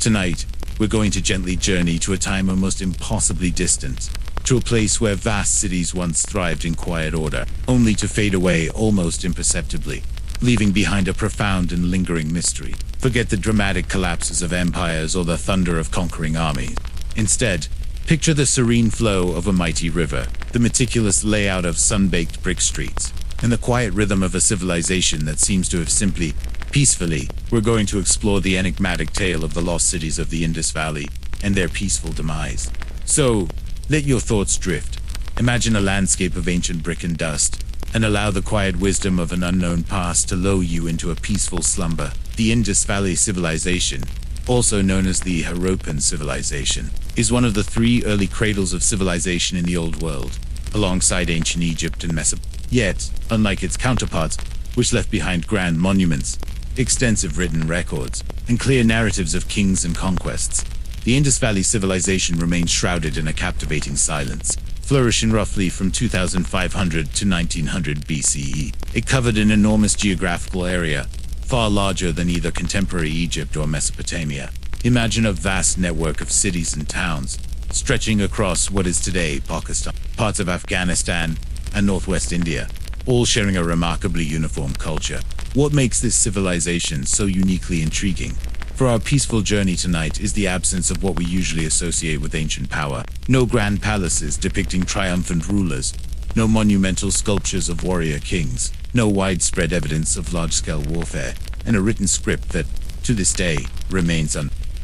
Tonight, we're going to gently journey to a time almost impossibly distant, to a place where vast cities once thrived in quiet order, only to fade away almost imperceptibly, leaving behind a profound and lingering mystery. Forget the dramatic collapses of empires or the thunder of conquering armies. Instead, picture the serene flow of a mighty river, the meticulous layout of sun-baked brick streets, and the quiet rhythm of a civilization that seems to have simply, peacefully, we're going to explore the enigmatic tale of the lost cities of the Indus Valley and their peaceful demise. So, let your thoughts drift. Imagine a landscape of ancient brick and dust, and allow the quiet wisdom of an unknown past to lull you into a peaceful slumber. The Indus Valley Civilization, also known as the Harappan Civilization, is one of the three early cradles of civilization in the Old World, alongside ancient Egypt and Mesopotamia. Yet, unlike its counterparts, which left behind grand monuments, extensive written records, and clear narratives of kings and conquests, the Indus Valley Civilization remains shrouded in a captivating silence, flourishing roughly from 2500 to 1900 BCE. It covered an enormous geographical area, far larger than either contemporary Egypt or Mesopotamia. Imagine a vast network of cities and towns, stretching across what is today Pakistan, parts of Afghanistan, and northwest India, all sharing a remarkably uniform culture. What makes this civilization so uniquely intriguing for our peaceful journey tonight is the absence of what we usually associate with ancient power. No grand palaces depicting triumphant rulers, no monumental sculptures of warrior kings, no widespread evidence of large-scale warfare, and a written script that, to this day, remains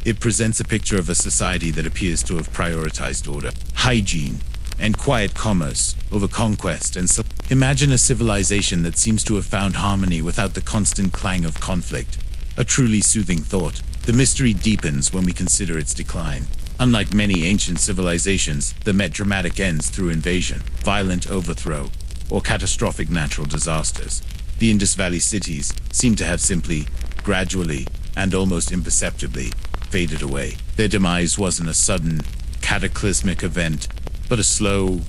It presents a picture of a society that appears to have prioritized order, hygiene, and quiet commerce over conquest and Imagine a civilization that seems to have found harmony without the constant clang of conflict. A truly soothing thought. The mystery deepens when we consider its decline. Unlike many ancient civilizations that met dramatic ends through invasion, violent overthrow, or catastrophic natural disasters, the Indus Valley cities seem to have simply, gradually, and almost imperceptibly, faded away. Their demise wasn't a sudden, cataclysmic event, but a slow,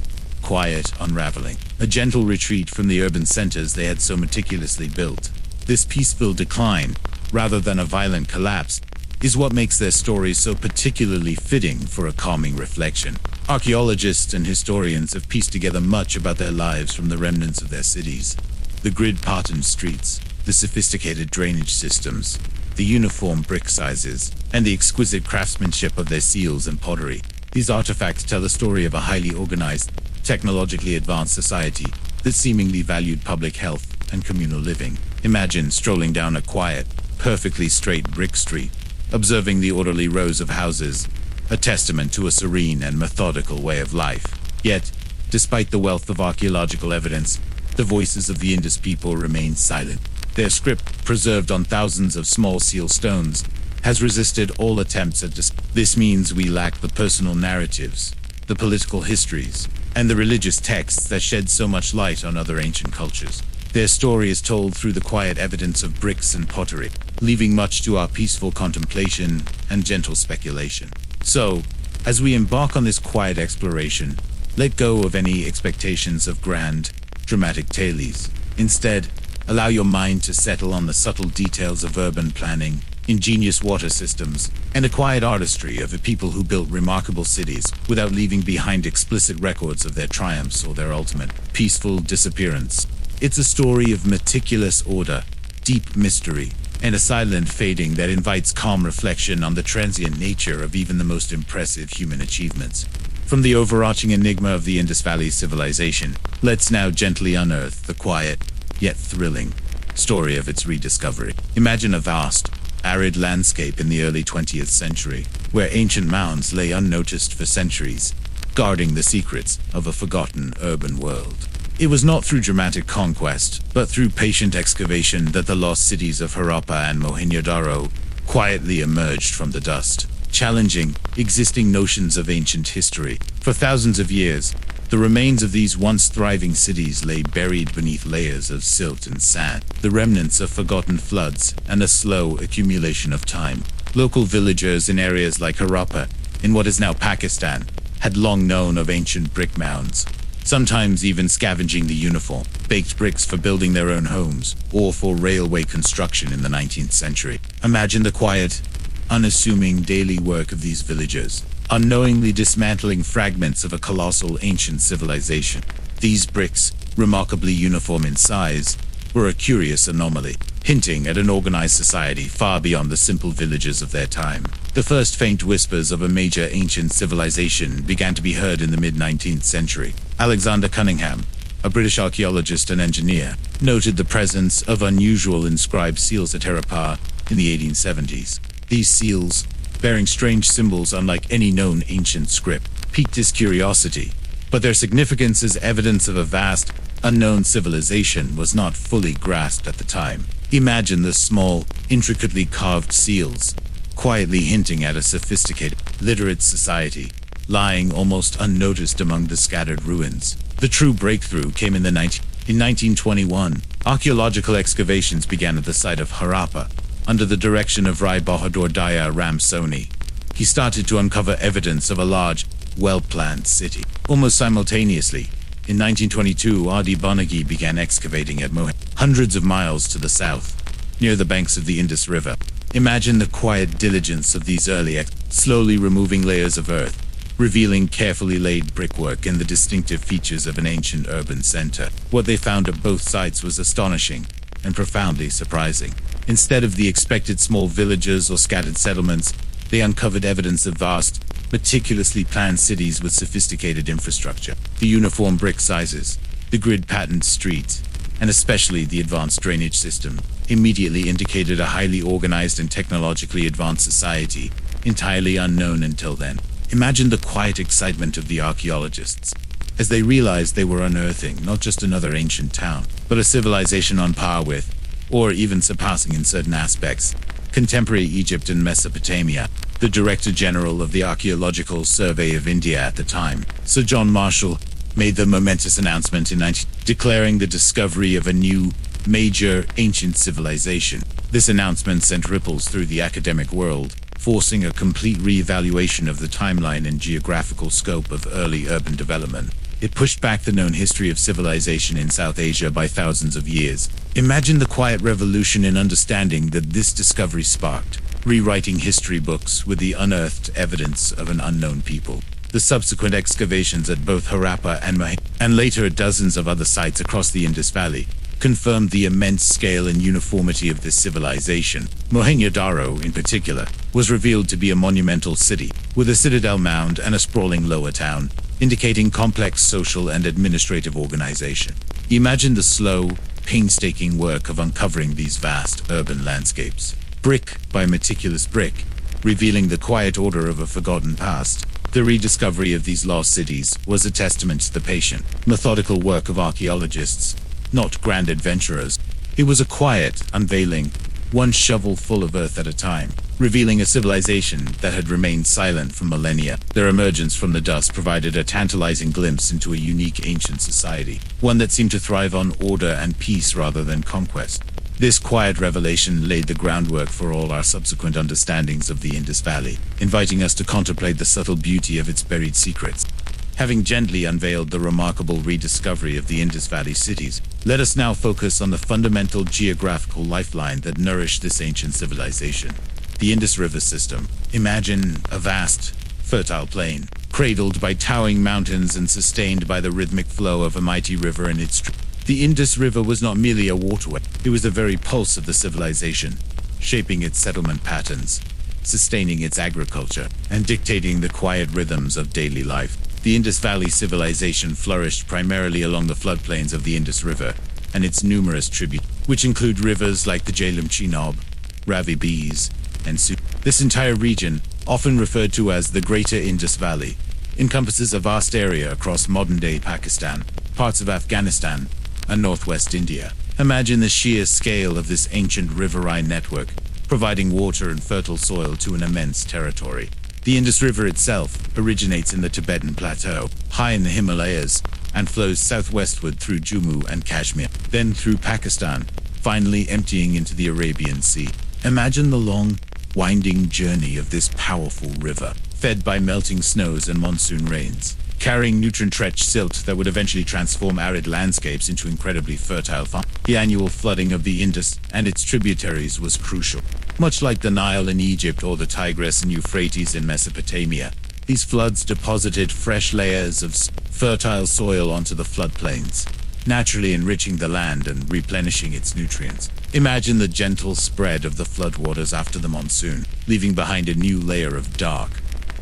quiet unraveling. A gentle retreat from the urban centers they had so meticulously built. This peaceful decline, rather than a violent collapse, is what makes their stories so particularly fitting for a calming reflection. Archaeologists and historians have pieced together much about their lives from the remnants of their cities. The grid-patterned streets, the sophisticated drainage systems, the uniform brick sizes, and the exquisite craftsmanship of their seals and pottery. These artifacts tell the story of a highly organized, technologically advanced society that seemingly valued public health and communal living. Imagine strolling down a quiet, perfectly straight brick street, observing the orderly rows of houses, a testament to a serene and methodical way of life. Yet, despite the wealth of archaeological evidence, the voices of the Indus people remain silent. Their script, preserved on thousands of small seal stones, has resisted all attempts at This means we lack the personal narratives, the political histories, and the religious texts that shed so much light on other ancient cultures. Their story is told through the quiet evidence of bricks and pottery, leaving much to our peaceful contemplation and gentle speculation. So, as we embark on this quiet exploration, let go of any expectations of grand, dramatic tales. Instead, allow your mind to settle on the subtle details of urban planning, ingenious water systems, and a quiet artistry of a people who built remarkable cities without leaving behind explicit records of their triumphs or their ultimate peaceful disappearance. It's a story of meticulous order, deep mystery, and a silent fading that invites calm reflection on the transient nature of even the most impressive human achievements. From the overarching enigma of the Indus Valley Civilization, let's now gently unearth the quiet, yet thrilling, story of its rediscovery. Imagine a vast, arid landscape in the early 20th century, where ancient mounds lay unnoticed for centuries, guarding the secrets of a forgotten urban world. It was not through dramatic conquest, but through patient excavation that the lost cities of Harappa and Mohenjo-Daro quietly emerged from the dust, challenging existing notions of ancient history. For thousands of years, the remains of these once thriving cities lay buried beneath layers of silt and sand, the remnants of forgotten floods and a slow accumulation of time. Local villagers in areas like Harappa, in what is now Pakistan, had long known of ancient brick mounds, sometimes even scavenging the uniform, baked bricks for building their own homes, or for railway construction in the 19th century. Imagine the quiet, unassuming daily work of these villagers, unknowingly dismantling fragments of a colossal ancient civilization. These bricks, remarkably uniform in size, were a curious anomaly, hinting at an organized society far beyond the simple villages of their time. The first faint whispers of a major ancient civilization began to be heard in the mid-19th century. Alexander Cunningham, a British archaeologist and engineer, noted the presence of unusual inscribed seals at Harappa in the 1870s. These seals, bearing strange symbols unlike any known ancient script, piqued his curiosity, but their significance as evidence of a vast, unknown civilization was not fully grasped at the time. Imagine the small, intricately carved seals, quietly hinting at a sophisticated, literate society, lying almost unnoticed among the scattered ruins. The true breakthrough came in 1921. Archaeological excavations began at the site of Harappa, under the direction of Rai Bahadur Daya Ram Soni. He started to uncover evidence of a large, well-planned city. Almost simultaneously, in 1922, R.D. Banagi began excavating at Mohenjo, hundreds of miles to the south, near the banks of the Indus River. Imagine the quiet diligence of these early slowly removing layers of earth, revealing carefully laid brickwork and the distinctive features of an ancient urban center. What they found at both sites was astonishing and profoundly surprising. Instead of the expected small villages or scattered settlements, they uncovered evidence of vast, meticulously planned cities with sophisticated infrastructure. The uniform brick sizes, the grid-patterned streets, and especially the advanced drainage system, immediately indicated a highly organized and technologically advanced society, entirely unknown until then. Imagine the quiet excitement of the archaeologists, as they realized they were unearthing not just another ancient town, but a civilization on par with, or even surpassing in certain aspects, contemporary Egypt and Mesopotamia. The Director General of the Archaeological Survey of India at the time, Sir John Marshall, made the momentous announcement in 19 declaring the discovery of a new, major ancient civilization. This announcement sent ripples through the academic world, forcing a complete re-evaluation of the timeline and geographical scope of early urban development. It pushed back the known history of civilization in South Asia by thousands of years. Imagine the quiet revolution in understanding that this discovery sparked, rewriting history books with the unearthed evidence of an unknown people. The subsequent excavations at both Harappa and Mohenjo, and later at dozens of other sites across the Indus Valley, confirmed the immense scale and uniformity of this civilization. Mohenjo-Daro, in particular, was revealed to be a monumental city, with a citadel mound and a sprawling lower town, indicating complex social and administrative organization. Imagine the slow, painstaking work of uncovering these vast urban landscapes, brick by meticulous brick, revealing the quiet order of a forgotten past. The rediscovery of these lost cities was a testament to the patient, methodical work of archaeologists, not grand adventurers. It was a quiet unveiling, one shovel full of earth at a time, revealing a civilization that had remained silent for millennia. Their emergence from the dust provided a tantalizing glimpse into a unique ancient society, one that seemed to thrive on order and peace rather than conquest. This quiet revelation laid the groundwork for all our subsequent understandings of the Indus Valley, inviting us to contemplate the subtle beauty of its buried secrets. Having gently unveiled the remarkable rediscovery of the Indus Valley cities, let us now focus on the fundamental geographical lifeline that nourished this ancient civilization: the Indus River system. Imagine a vast, fertile plain, cradled by towering mountains and sustained by the rhythmic flow of a mighty river in its stream. The Indus River was not merely a waterway, it was the very pulse of the civilization, shaping its settlement patterns, sustaining its agriculture, and dictating the quiet rhythms of daily life. The Indus Valley Civilization flourished primarily along the floodplains of the Indus River and its numerous tributaries, which include rivers like the Jhelum Chenab, Ravi Bees, and Su. This entire region, often referred to as the Greater Indus Valley, encompasses a vast area across modern-day Pakistan, parts of Afghanistan, and northwest India. Imagine the sheer scale of this ancient riverine network, providing water and fertile soil to an immense territory. The Indus River itself originates in the Tibetan Plateau, high in the Himalayas, and flows southwestward through Jammu and Kashmir, then through Pakistan, finally emptying into the Arabian Sea. Imagine the long, winding journey of this powerful river, fed by melting snows and monsoon rains, carrying nutrient-rich silt that would eventually transform arid landscapes into incredibly fertile farms. The annual flooding of the Indus and its tributaries was crucial, Much like the Nile in Egypt or the Tigris and Euphrates in Mesopotamia, these floods deposited fresh layers of fertile soil onto the floodplains, naturally enriching the land and replenishing its nutrients. Imagine the gentle spread of the floodwaters after the monsoon, leaving behind a new layer of dark,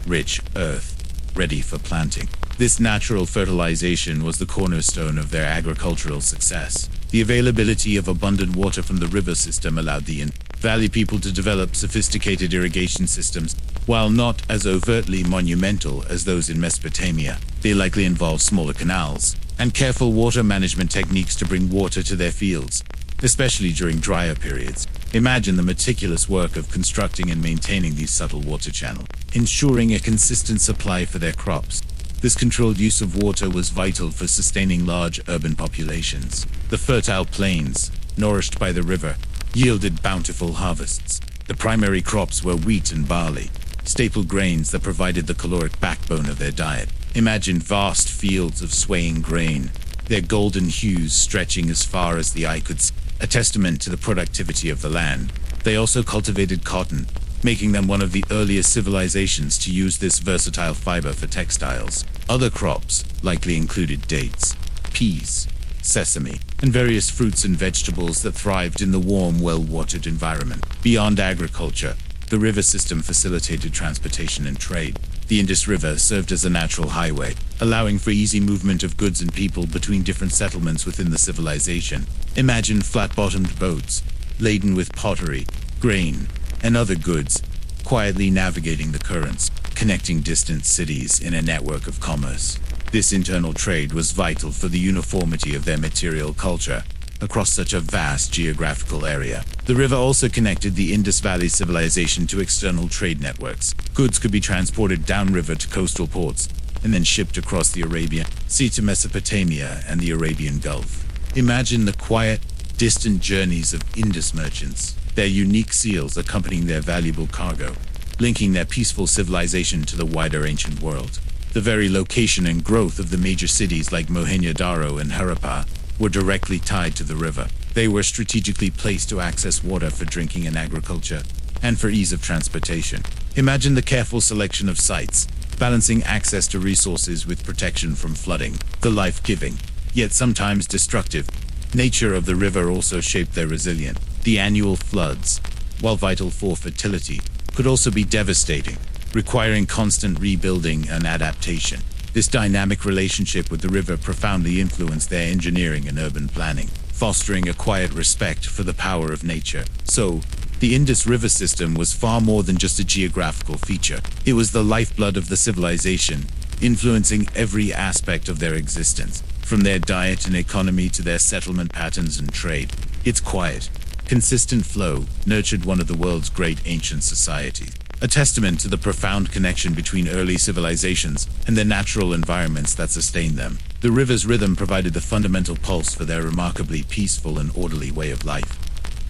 rich earth, ready for planting. This natural fertilization was the cornerstone of their agricultural success. The availability of abundant water from the river system allowed the Indus Valley people to develop sophisticated irrigation systems. While not as overtly monumental as those in Mesopotamia, they likely involved smaller canals and careful water management techniques to bring water to their fields, especially during drier periods. Imagine the meticulous work of constructing and maintaining these subtle water channels, ensuring a consistent supply for their crops. This controlled use of water was vital for sustaining large urban populations. The fertile plains, nourished by the river, yielded bountiful harvests. The primary crops were wheat and barley, staple grains that provided the caloric backbone of their diet. Imagine vast fields of swaying grain, their golden hues stretching as far as the eye could see, a testament to the productivity of the land. They also cultivated cotton, making them one of the earliest civilizations to use this versatile fiber for textiles. Other crops likely included dates, peas, sesame, and various fruits and vegetables that thrived in the warm, well-watered environment. Beyond agriculture, the river system facilitated transportation and trade. The Indus River served as a natural highway, allowing for easy movement of goods and people between different settlements within the civilization. Imagine flat-bottomed boats, laden with pottery, grain, and other goods, quietly navigating the currents, connecting distant cities in a network of commerce. This internal trade was vital for the uniformity of their material culture across such a vast geographical area. The river also connected the Indus Valley Civilization to external trade networks. Goods could be transported downriver to coastal ports and then shipped across the Arabian Sea to Mesopotamia and the Arabian Gulf. Imagine the quiet, distant journeys of Indus merchants, their unique seals accompanying their valuable cargo, linking their peaceful civilization to the wider ancient world. The very location and growth of the major cities like Mohenjo-Daro and Harappa were directly tied to the river. They were strategically placed to access water for drinking and agriculture, and for ease of transportation. Imagine the careful selection of sites, balancing access to resources with protection from flooding. The life-giving, yet sometimes destructive, nature of the river also shaped their resilience. The annual floods, while vital for fertility, could also be devastating, requiring constant rebuilding and adaptation. This dynamic relationship with the river profoundly influenced their engineering and urban planning, fostering a quiet respect for the power of nature. So, the Indus River system was far more than just a geographical feature. It was the lifeblood of the civilization, influencing every aspect of their existence, from their diet and economy to their settlement patterns and trade. Its quiet, consistent flow nurtured one of the world's great ancient societies, a testament to the profound connection between early civilizations and the natural environments that sustained them. The river's rhythm provided the fundamental pulse for their remarkably peaceful and orderly way of life.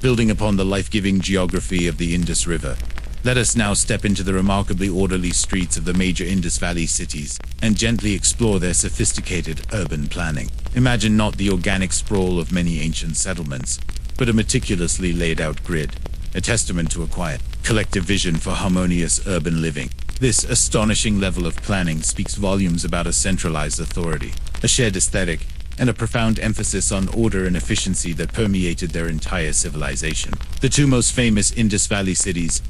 Building upon the life-giving geography of the Indus River, let us now step into the remarkably orderly streets of the major Indus Valley cities and gently explore their sophisticated urban planning. Imagine not the organic sprawl of many ancient settlements, but a meticulously laid-out grid, a testament to a quiet, collective vision for harmonious urban living. This astonishing level of planning speaks volumes about a centralized authority, a shared aesthetic, and a profound emphasis on order and efficiency that permeated their entire civilization. The two most famous Indus Valley cities,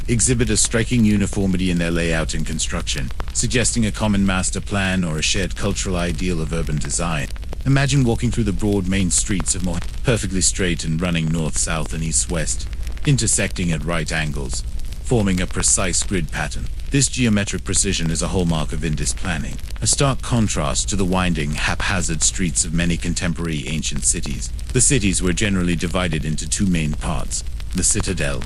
exhibit a striking uniformity in their layout and construction, suggesting a common master plan or a shared cultural ideal of urban design. Imagine walking through the broad main streets of Mohenjo, perfectly straight and running north-south and east-west, intersecting at right angles, forming a precise grid pattern. This geometric precision is a hallmark of Indus planning, a stark contrast to the winding, haphazard streets of many contemporary ancient cities. The cities were generally divided into two main parts: the citadel.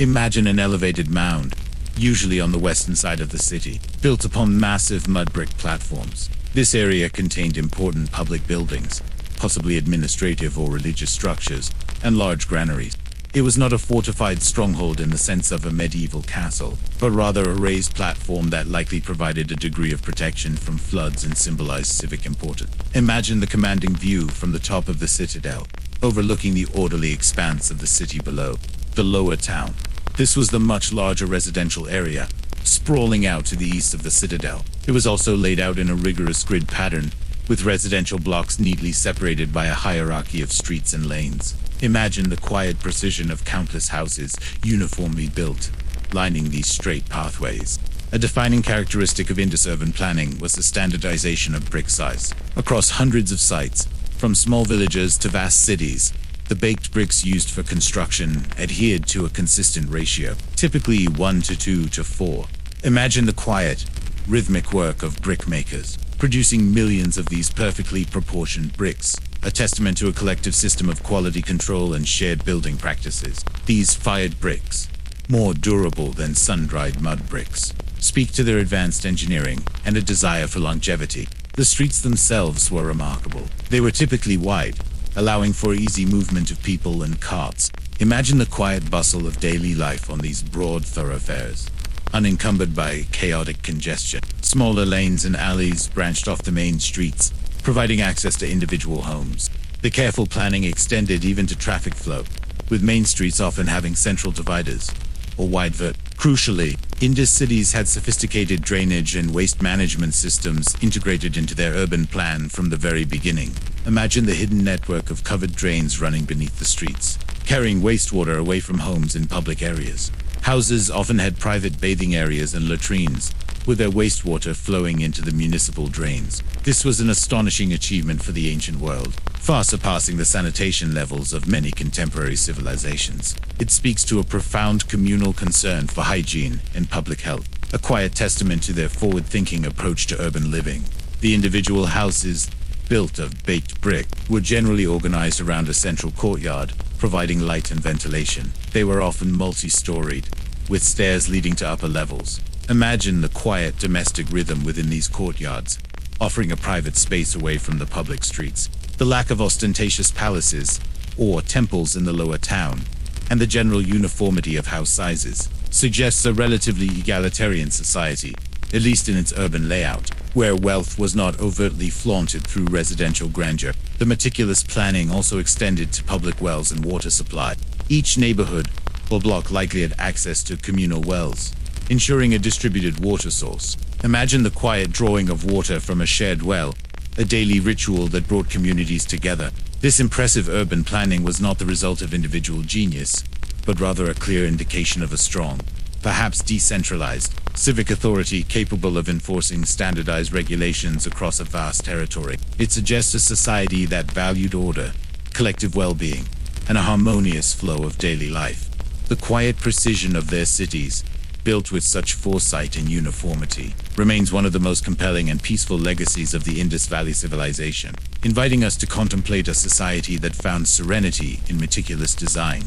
Imagine an elevated mound, usually on the western side of the city, built upon massive mud brick platforms. This area contained important public buildings, possibly administrative or religious structures, and large granaries. It was not a fortified stronghold in the sense of a medieval castle, but rather a raised platform that likely provided a degree of protection from floods and symbolized civic importance. Imagine the commanding view from the top of the citadel, overlooking the orderly expanse of the city below. The lower town. This was the much larger residential area, sprawling out to the east of the citadel. It was also laid out in a rigorous grid pattern, with residential blocks neatly separated by a hierarchy of streets and lanes. Imagine the quiet precision of countless houses, uniformly built, lining these straight pathways. A defining characteristic of Indus urban planning was the standardization of brick size. Across hundreds of sites, from small villages to vast cities, the baked bricks used for construction adhered to a consistent ratio, typically 1 to 2 to 4. Imagine the quiet, rhythmic work of brick makers, producing millions of these perfectly proportioned bricks, a testament to a collective system of quality control and shared building practices. These fired bricks, more durable than sun-dried mud bricks, speak to their advanced engineering and a desire for longevity. The streets themselves were remarkable. They were typically wide, allowing for easy movement of people and carts. Imagine the quiet bustle of daily life on these broad thoroughfares, unencumbered by chaotic congestion. Smaller lanes and alleys branched off the main streets, providing access to individual homes. The careful planning extended even to traffic flow, with main streets often having central dividers or wide vert. Crucially, Indus cities had sophisticated drainage and waste management systems integrated into their urban plan from the very beginning. Imagine the hidden network of covered drains running beneath the streets, carrying wastewater away from homes in public areas. Houses often had private bathing areas and latrines, with their wastewater flowing into the municipal drains. This was an astonishing achievement for the ancient world, far surpassing the sanitation levels of many contemporary civilizations. It speaks to a profound communal concern for hygiene and public health, a quiet testament to their forward-thinking approach to urban living. The individual houses, built of baked brick, were generally organized around a central courtyard, providing light and ventilation. They were often multi-storied, with stairs leading to upper levels. Imagine the quiet domestic rhythm within these courtyards, offering a private space away from the public streets. The lack of ostentatious palaces or temples in the lower town, and the general uniformity of house sizes, suggests a relatively egalitarian society, at least in its urban layout, where wealth was not overtly flaunted through residential grandeur. The meticulous planning also extended to public wells and water supply. Each neighborhood or block likely had access to communal wells, ensuring a distributed water source. Imagine the quiet drawing of water from a shared well, a daily ritual that brought communities together. This impressive urban planning was not the result of individual genius, but rather a clear indication of a strong, perhaps decentralized, civic authority capable of enforcing standardized regulations across a vast territory. It suggests a society that valued order, collective well-being, and a harmonious flow of daily life. The quiet precision of their cities, built with such foresight and uniformity, remains one of the most compelling and peaceful legacies of the Indus Valley Civilization, inviting us to contemplate a society that found serenity in meticulous design,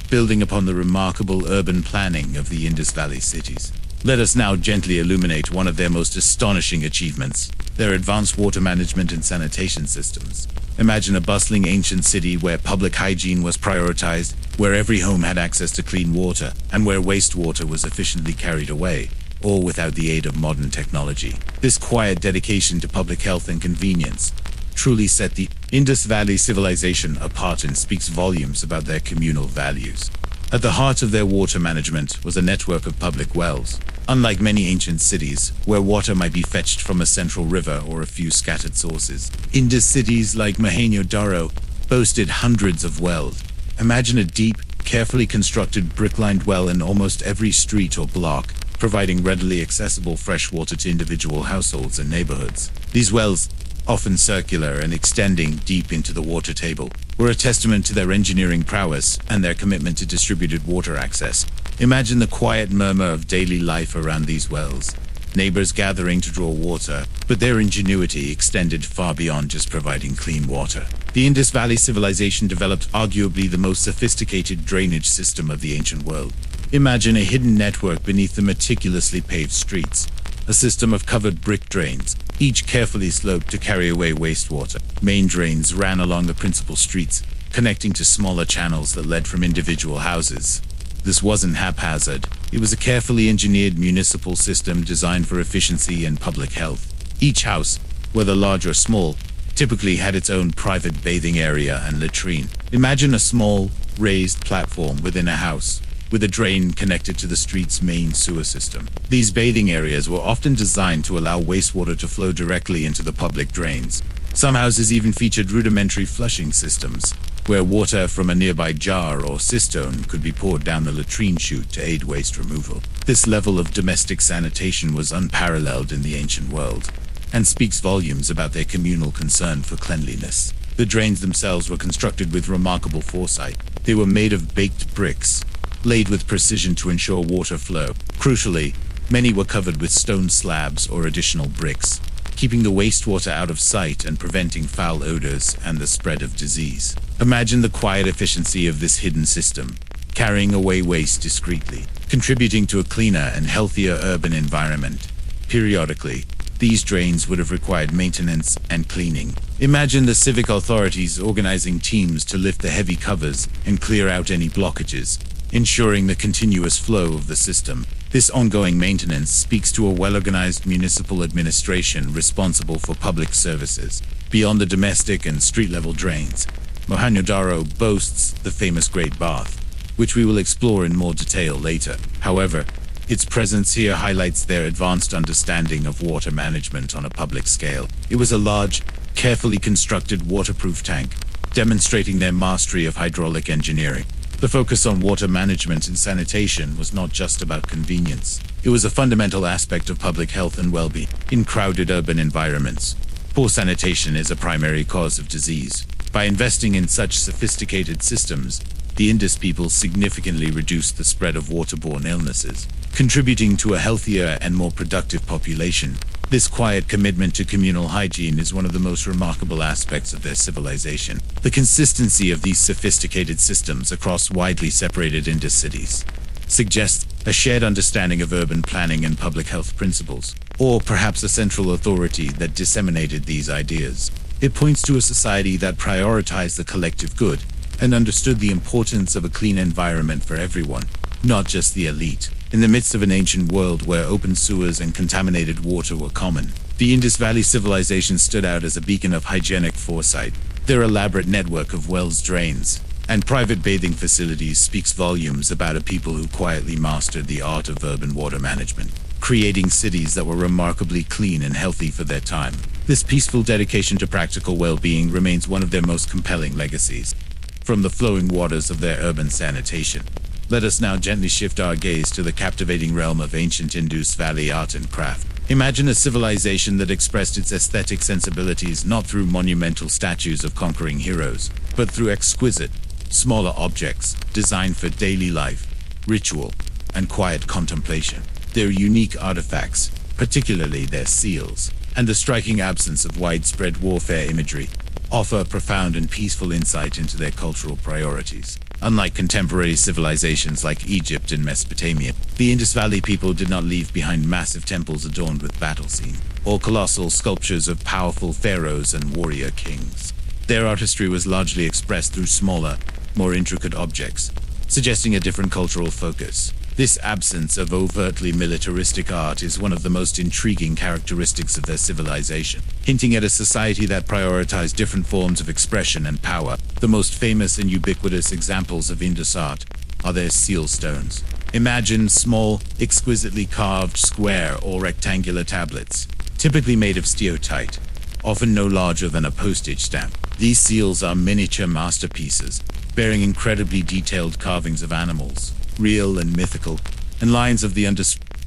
building upon the remarkable urban planning of the Indus Valley cities. Let us now gently illuminate one of their most astonishing achievements, their advanced water management and sanitation systems. Imagine a bustling ancient city where public hygiene was prioritized, where every home had access to clean water, and where wastewater was efficiently carried away, all without the aid of modern technology. This quiet dedication to public health and convenience truly set the Indus Valley Civilization apart and speaks volumes about their communal values. At the heart of their water management was a network of public wells. Unlike many ancient cities, where water might be fetched from a central river or a few scattered sources, Indus cities like Mohenjo-Daro boasted hundreds of wells. Imagine a deep, carefully constructed brick-lined well in almost every street or block, providing readily accessible fresh water to individual households and neighborhoods. These wells, often circular and extending deep into the water table, were a testament to their engineering prowess and their commitment to distributed water access. Imagine the quiet murmur of daily life around these wells, neighbors gathering to draw water, but their ingenuity extended far beyond just providing clean water. The Indus Valley Civilization developed arguably the most sophisticated drainage system of the ancient world. Imagine a hidden network beneath the meticulously paved streets, a system of covered brick drains, each carefully sloped to carry away wastewater. Main drains ran along the principal streets, connecting to smaller channels that led from individual houses. This wasn't haphazard. It was a carefully engineered municipal system designed for efficiency and public health. Each house, whether large or small, typically had its own private bathing area and latrine. Imagine a small, raised platform within a house, with a drain connected to the street's main sewer system. These bathing areas were often designed to allow wastewater to flow directly into the public drains. Some houses even featured rudimentary flushing systems, where water from a nearby jar or cistern could be poured down the latrine chute to aid waste removal. This level of domestic sanitation was unparalleled in the ancient world, and speaks volumes about their communal concern for cleanliness. The drains themselves were constructed with remarkable foresight. They were made of baked bricks, laid with precision to ensure water flow. Crucially, many were covered with stone slabs or additional bricks, keeping the wastewater out of sight and preventing foul odors and the spread of disease. Imagine the quiet efficiency of this hidden system, carrying away waste discreetly, contributing to a cleaner and healthier urban environment. Periodically, these drains would have required maintenance and cleaning. Imagine the civic authorities organizing teams to lift the heavy covers and clear out any blockages, ensuring the continuous flow of the system. This ongoing maintenance speaks to a well-organized municipal administration responsible for public services. Beyond the domestic and street-level drains, Mohenjo-Daro boasts the famous Great Bath, which we will explore in more detail later. However, its presence here highlights their advanced understanding of water management on a public scale. It was a large, carefully constructed waterproof tank, demonstrating their mastery of hydraulic engineering. The focus on water management and sanitation was not just about convenience. It was a fundamental aspect of public health and well-being. In crowded urban environments, poor sanitation is a primary cause of disease. By investing in such sophisticated systems, the Indus people significantly reduced the spread of waterborne illnesses, contributing to a healthier and more productive population. This quiet commitment to communal hygiene is one of the most remarkable aspects of their civilization. The consistency of these sophisticated systems across widely separated Indus cities suggests a shared understanding of urban planning and public health principles, or perhaps a central authority that disseminated these ideas. It points to a society that prioritized the collective good and understood the importance of a clean environment for everyone, not just the elite. In the midst of an ancient world where open sewers and contaminated water were common, the Indus Valley Civilization stood out as a beacon of hygienic foresight. Their elaborate network of wells, drains, and private bathing facilities speaks volumes about a people who quietly mastered the art of urban water management, creating cities that were remarkably clean and healthy for their time. This peaceful dedication to practical well-being remains one of their most compelling legacies. From the flowing waters of their urban sanitation, let us now gently shift our gaze to the captivating realm of ancient Indus Valley art and craft. Imagine a civilization that expressed its aesthetic sensibilities not through monumental statues of conquering heroes, but through exquisite, smaller objects designed for daily life, ritual, and quiet contemplation. Their unique artifacts, particularly their seals, and the striking absence of widespread warfare imagery, offer a profound and peaceful insight into their cultural priorities. Unlike contemporary civilizations like Egypt and Mesopotamia, the Indus Valley people did not leave behind massive temples adorned with battle scenes, or colossal sculptures of powerful pharaohs and warrior kings. Their artistry was largely expressed through smaller, more intricate objects, suggesting a different cultural focus. This absence of overtly militaristic art is one of the most intriguing characteristics of their civilization, hinting at a society that prioritized different forms of expression and power. The most famous and ubiquitous examples of Indus art are their seal stones. Imagine small, exquisitely carved square or rectangular tablets, typically made of steatite, often no larger than a postage stamp. These seals are miniature masterpieces, bearing incredibly detailed carvings of animals, real and mythical, and lines of the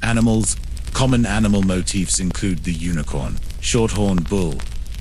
animals. Common animal motifs include the unicorn, short-horned bull,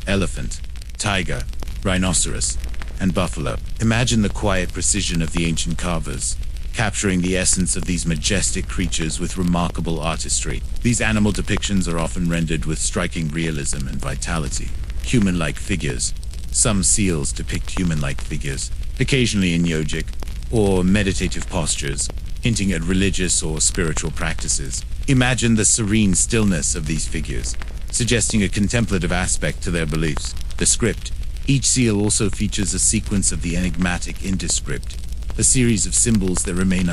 elephant, tiger, rhinoceros, and buffalo. Imagine the quiet precision of the ancient carvers, capturing the essence of these majestic creatures with remarkable artistry. These animal depictions are often rendered with striking realism and vitality. Human-like figures. Some seals depict human-like figures, occasionally in yogic or meditative postures, hinting at religious or spiritual practices. Imagine the serene stillness of these figures, suggesting a contemplative aspect to their beliefs. The script. Each seal also features a sequence of the enigmatic Indus script, a series of symbols that remain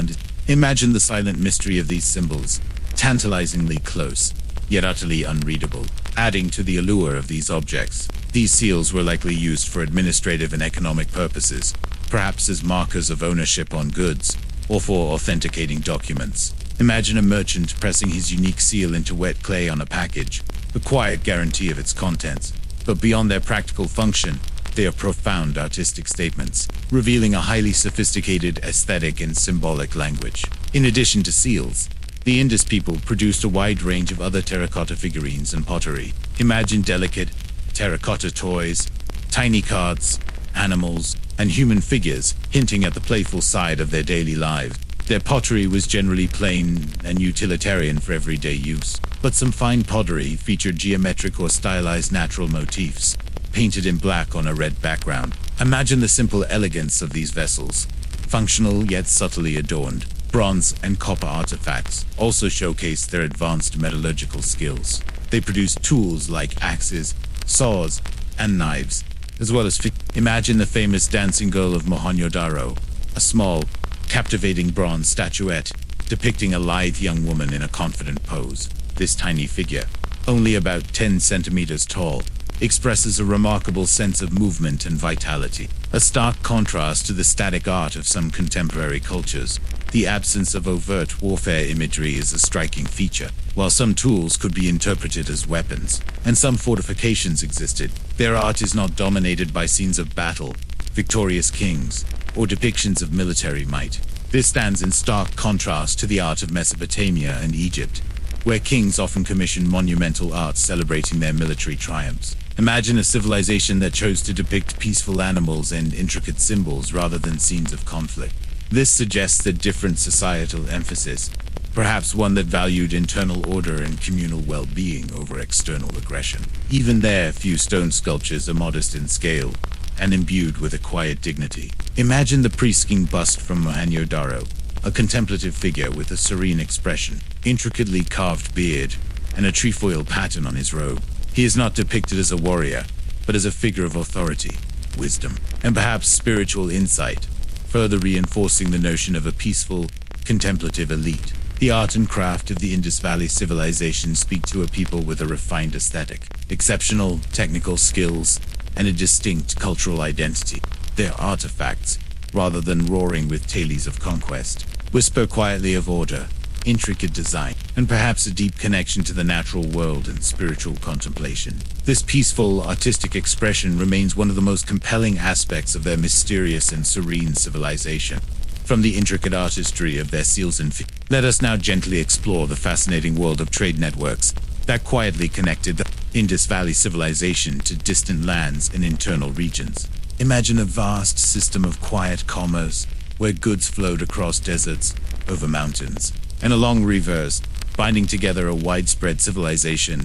Imagine the silent mystery of these symbols, tantalizingly close, yet utterly unreadable. adding to the allure of these objects. These seals were likely used for administrative and economic purposes, perhaps as markers of ownership on goods, or for authenticating documents. Imagine a merchant pressing his unique seal into wet clay on a package, the quiet guarantee of its contents. But beyond their practical function, they are profound artistic statements, revealing a highly sophisticated aesthetic and symbolic language. In addition to seals, the Indus people produced a wide range of other terracotta figurines and pottery. Imagine delicate terracotta toys, tiny cards, animals, and human figures, hinting at the playful side of their daily lives. Their pottery was generally plain and utilitarian for everyday use, but some fine pottery featured geometric or stylized natural motifs, painted in black on a red background. Imagine the simple elegance of these vessels, functional yet subtly adorned. Bronze and copper artifacts also showcase their advanced metallurgical skills. They produced tools like axes, saws, and knives, as well as imagine the famous dancing girl of Mohenjo-Daro, a small, captivating bronze statuette depicting a lithe young woman in a confident pose. This tiny figure, only about 10 centimeters tall, expresses a remarkable sense of movement and vitality, a stark contrast to the static art of some contemporary cultures. The absence of overt warfare imagery is a striking feature. While some tools could be interpreted as weapons, and some fortifications existed, their art is not dominated by scenes of battle, victorious kings, or depictions of military might. This stands in stark contrast to the art of Mesopotamia and Egypt, where kings often commissioned monumental art celebrating their military triumphs. Imagine a civilization that chose to depict peaceful animals and intricate symbols rather than scenes of conflict. This suggests a different societal emphasis, perhaps one that valued internal order and communal well-being over external aggression. Even there, few stone sculptures are modest in scale and imbued with a quiet dignity. Imagine the priest-king bust from Mohenjo-Daro, a contemplative figure with a serene expression, intricately carved beard, and a trefoil pattern on his robe. He is not depicted as a warrior, but as a figure of authority, wisdom, and perhaps spiritual insight, further reinforcing the notion of a peaceful, contemplative elite. The art and craft of the Indus Valley Civilization speak to a people with a refined aesthetic, exceptional technical skills, and a distinct cultural identity. Their artifacts, rather than roaring with tales of conquest, whisper quietly of order, intricate design, and perhaps a deep connection to the natural world and spiritual contemplation. This peaceful, artistic expression remains one of the most compelling aspects of their mysterious and serene civilization. From the intricate artistry of their seals and let us now gently explore the fascinating world of trade networks that quietly connected the Indus Valley Civilization to distant lands and internal regions. Imagine a vast system of quiet commerce where goods flowed across deserts, over mountains, and along rivers, binding together a widespread civilization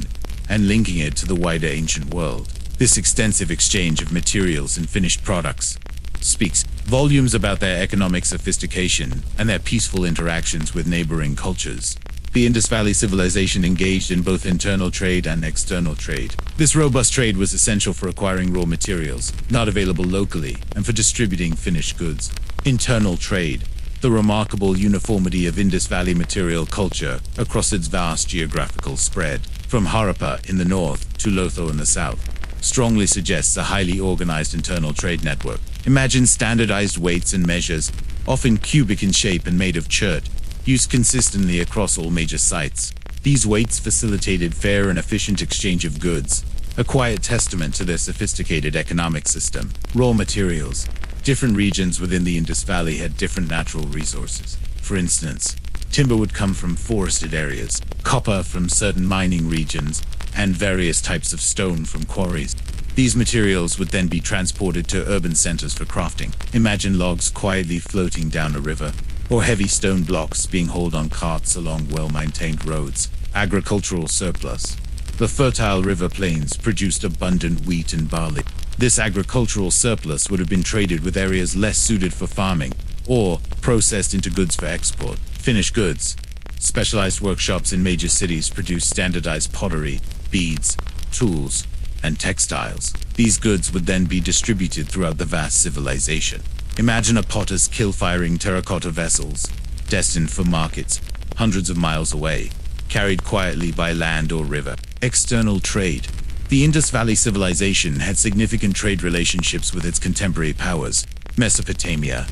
and linking it to the wider ancient world. This extensive exchange of materials and finished products speaks volumes about their economic sophistication and their peaceful interactions with neighboring cultures. The Indus Valley Civilization engaged in both internal trade and external trade. This robust trade was essential for acquiring raw materials, not available locally, and for distributing finished goods. Internal trade, the remarkable uniformity of Indus Valley material culture across its vast geographical spread, from Harappa in the north to Lotho in the south, strongly suggests a highly organized internal trade network. Imagine standardized weights and measures, often cubic in shape and made of chert, used consistently across all major sites. These weights facilitated fair and efficient exchange of goods, a quiet testament to their sophisticated economic system. Raw materials. Different regions within the Indus Valley had different natural resources. For instance, timber would come from forested areas, copper from certain mining regions, and various types of stone from quarries. These materials would then be transported to urban centers for crafting. Imagine logs quietly floating down a river, or heavy stone blocks being hauled on carts along well-maintained roads. Agricultural surplus. The fertile river plains produced abundant wheat and barley. This agricultural surplus would have been traded with areas less suited for farming, or processed into goods for export. Finished goods. Specialized workshops in major cities produced standardized pottery, beads, tools, and textiles. These goods would then be distributed throughout the vast civilization. Imagine a potter's skill firing terracotta vessels, destined for markets hundreds of miles away, carried quietly by land or river. External trade. The Indus Valley Civilization had significant trade relationships with its contemporary powers, Mesopotamia.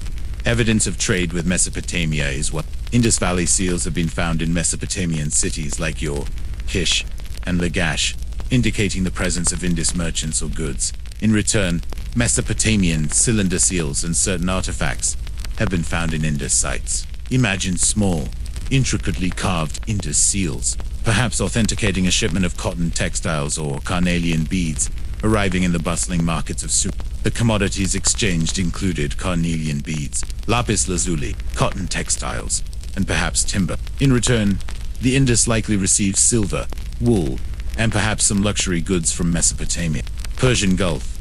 Evidence of trade with Mesopotamia is what Indus Valley seals have been found in Mesopotamian cities like Ur, Kish, and Lagash, indicating the presence of Indus merchants or goods. In return, Mesopotamian cylinder seals and certain artifacts have been found in Indus sites. Imagine small, intricately carved Indus seals, perhaps authenticating a shipment of cotton textiles or carnelian beads, arriving in the bustling markets of Sumer. The commodities exchanged included carnelian beads, lapis lazuli, cotton textiles, and perhaps timber. In return, the Indus likely received silver, wool, and perhaps some luxury goods from Mesopotamia. Persian Gulf.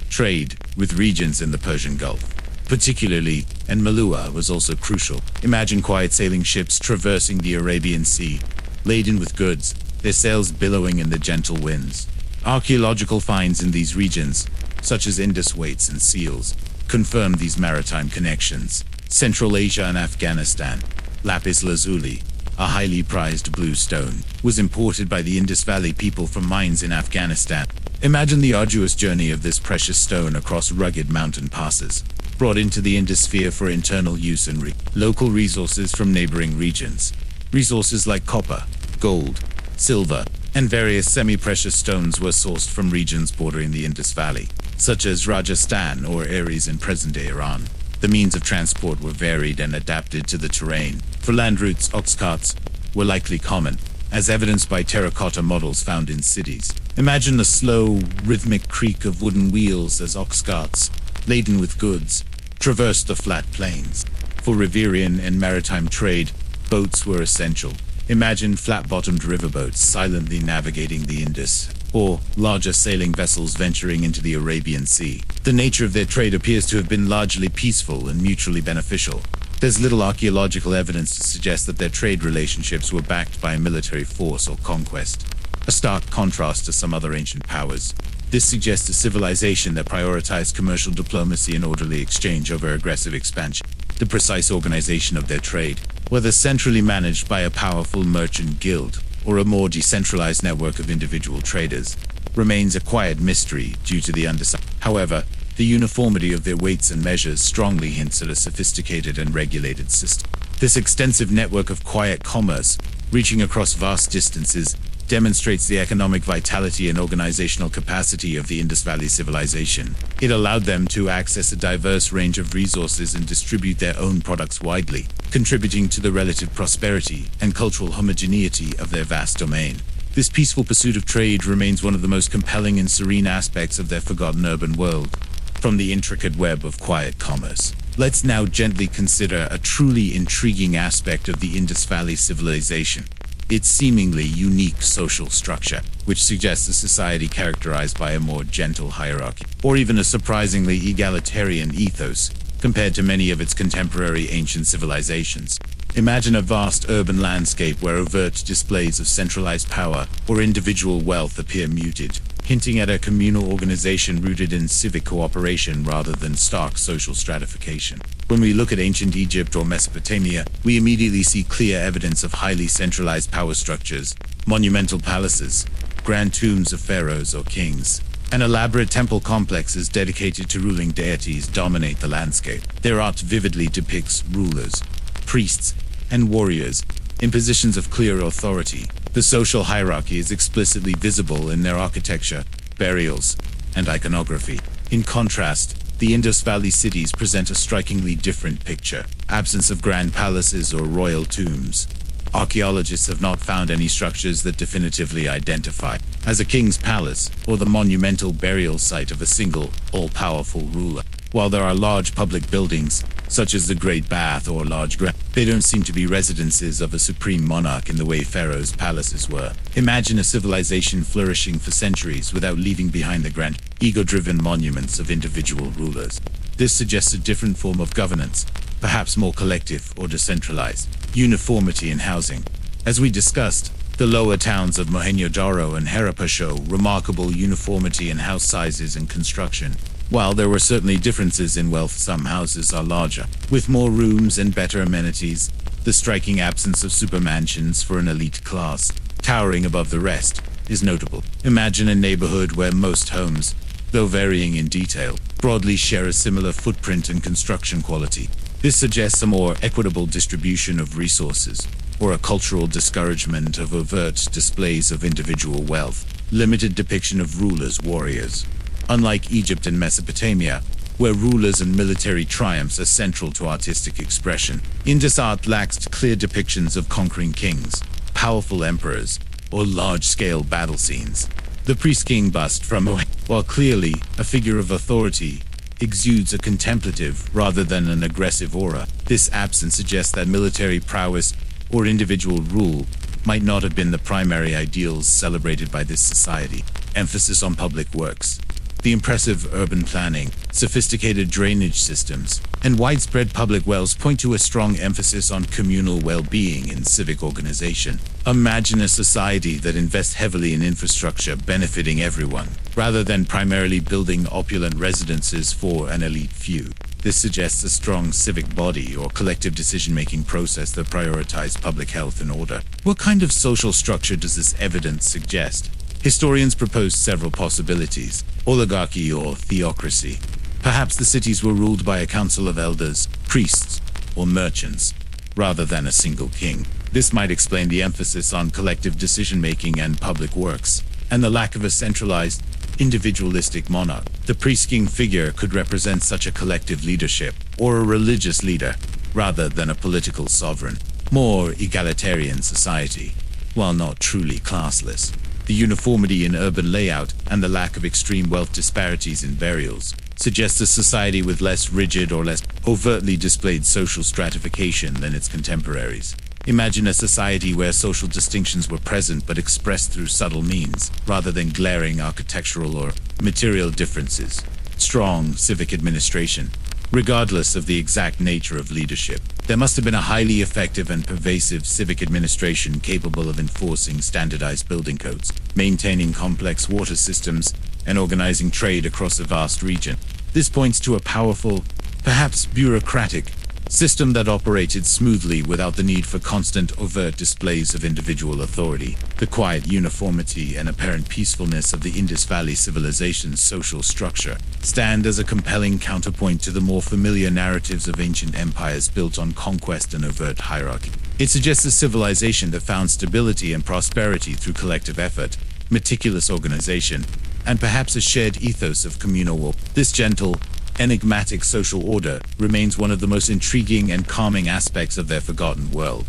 Trade with regions in the Persian Gulf, particularly, and Malua, was also crucial. Imagine quiet sailing ships traversing the Arabian Sea, laden with goods, their sails billowing in the gentle winds. Archaeological finds in these regions, such as Indus weights and seals, confirm these maritime connections. Central Asia and Afghanistan. Lapis lazuli, a highly prized blue stone, was imported by the Indus Valley people from mines in Afghanistan. Imagine the arduous journey of this precious stone across rugged mountain passes, brought into the Indus sphere for internal use and local resources from neighboring regions. Resources like copper, gold, silver, and various semi-precious stones were sourced from regions bordering the Indus Valley, such as Rajasthan or areas in present-day Iran. The means of transport were varied and adapted to the terrain. For land routes, ox carts were likely common, as evidenced by terracotta models found in cities. Imagine the slow, rhythmic creak of wooden wheels as ox carts, laden with goods, traversed the flat plains. For Riverine and maritime trade, boats were essential. Imagine flat-bottomed riverboats silently navigating the Indus, or larger sailing vessels venturing into the Arabian Sea. The nature of their trade appears to have been largely peaceful and mutually beneficial. There's little archaeological evidence to suggest that their trade relationships were backed by a military force or conquest, a stark contrast to some other ancient powers. This suggests a civilization that prioritized commercial diplomacy and orderly exchange over aggressive expansion. The precise organization of their trade, whether centrally managed by a powerful merchant guild or a more decentralized network of individual traders, remains a quiet mystery due to the undecided. However, the uniformity of their weights and measures strongly hints at a sophisticated and regulated system. This extensive network of quiet commerce, reaching across vast distances, demonstrates the economic vitality and organizational capacity of the Indus Valley Civilization. It allowed them to access a diverse range of resources and distribute their own products widely, contributing to the relative prosperity and cultural homogeneity of their vast domain. This peaceful pursuit of trade remains one of the most compelling and serene aspects of their forgotten urban world. From the intricate web of quiet commerce, let's now gently consider a truly intriguing aspect of the Indus Valley Civilization: its seemingly unique social structure, which suggests a society characterized by a more gentle hierarchy, or even a surprisingly egalitarian ethos compared to many of its contemporary ancient civilizations. Imagine a vast urban landscape where overt displays of centralized power or individual wealth appear muted, hinting at a communal organization rooted in civic cooperation rather than stark social stratification. When we look at ancient Egypt or Mesopotamia, we immediately see clear evidence of highly centralized power structures, monumental palaces, grand tombs of pharaohs or kings, and elaborate temple complexes dedicated to ruling deities dominate the landscape. Their art vividly depicts rulers, priests, and warriors in positions of clear authority. The social hierarchy is explicitly visible in their architecture, burials, and iconography. In contrast, the Indus Valley cities present a strikingly different picture. Absence of grand palaces or royal tombs. Archaeologists have not found any structures that definitively identify as a king's palace or the monumental burial site of a single, all-powerful ruler. While there are large public buildings, such as the Great Bath or large they don't seem to be residences of a supreme monarch in the way pharaohs' palaces were. Imagine a civilization flourishing for centuries without leaving behind the grand, ego-driven monuments of individual rulers. This suggests a different form of governance, perhaps more collective or decentralized. Uniformity in housing. As we discussed, the lower towns of Mohenjo-Daro and Harappa show remarkable uniformity in house sizes and construction. While there were certainly differences in wealth, some houses are larger, with more rooms and better amenities, The striking absence of supermansions for an elite class, towering above the rest, is notable. Imagine a neighborhood where most homes, though varying in detail, broadly share a similar footprint and construction quality. This suggests a more equitable distribution of resources, or a cultural discouragement of overt displays of individual wealth, limited depiction of rulers, warriors. Unlike Egypt and Mesopotamia, where rulers and military triumphs are central to artistic expression, Indus art lacks clear depictions of conquering kings, powerful emperors, or large-scale battle scenes. The priest-king bust from Mohenjo, while clearly a figure of authority, exudes a contemplative rather than an aggressive aura. This absence suggests that military prowess or individual rule might not have been the primary ideals celebrated by this society. Emphasis on public works. The impressive urban planning, sophisticated drainage systems, and widespread public wells point to a strong emphasis on communal well-being and civic organization. Imagine a society that invests heavily in infrastructure benefiting everyone, rather than primarily building opulent residences for an elite few. This suggests a strong civic body or collective decision-making process that prioritizes public health and order. What kind of social structure does this evidence suggest? Historians propose several possibilities: oligarchy or theocracy. Perhaps the cities were ruled by a council of elders, priests, or merchants, rather than a single king. This might explain the emphasis on collective decision-making and public works, and the lack of a centralized, individualistic monarch. The priest-king figure could represent such a collective leadership, or a religious leader, rather than a political sovereign. More egalitarian society, while not truly classless. The uniformity in urban layout and the lack of extreme wealth disparities in burials suggests a society with less rigid or less overtly displayed social stratification than its contemporaries. Imagine a society where social distinctions were present but expressed through subtle means, rather than glaring architectural or material differences. Strong civic administration. Regardless of the exact nature of leadership, there must have been a highly effective and pervasive civic administration capable of enforcing standardized building codes, maintaining complex water systems, and organizing trade across a vast region. This points to a powerful, perhaps bureaucratic, system that operated smoothly without the need for constant overt displays of individual authority. The quiet uniformity and apparent peacefulness of the Indus Valley Civilization's social structure stand as a compelling counterpoint to the more familiar narratives of ancient empires built on conquest and overt hierarchy. It suggests a civilization that found stability and prosperity through collective effort, meticulous organization, and perhaps a shared ethos of communal will. This gentle, enigmatic social order remains one of the most intriguing and calming aspects of their forgotten world.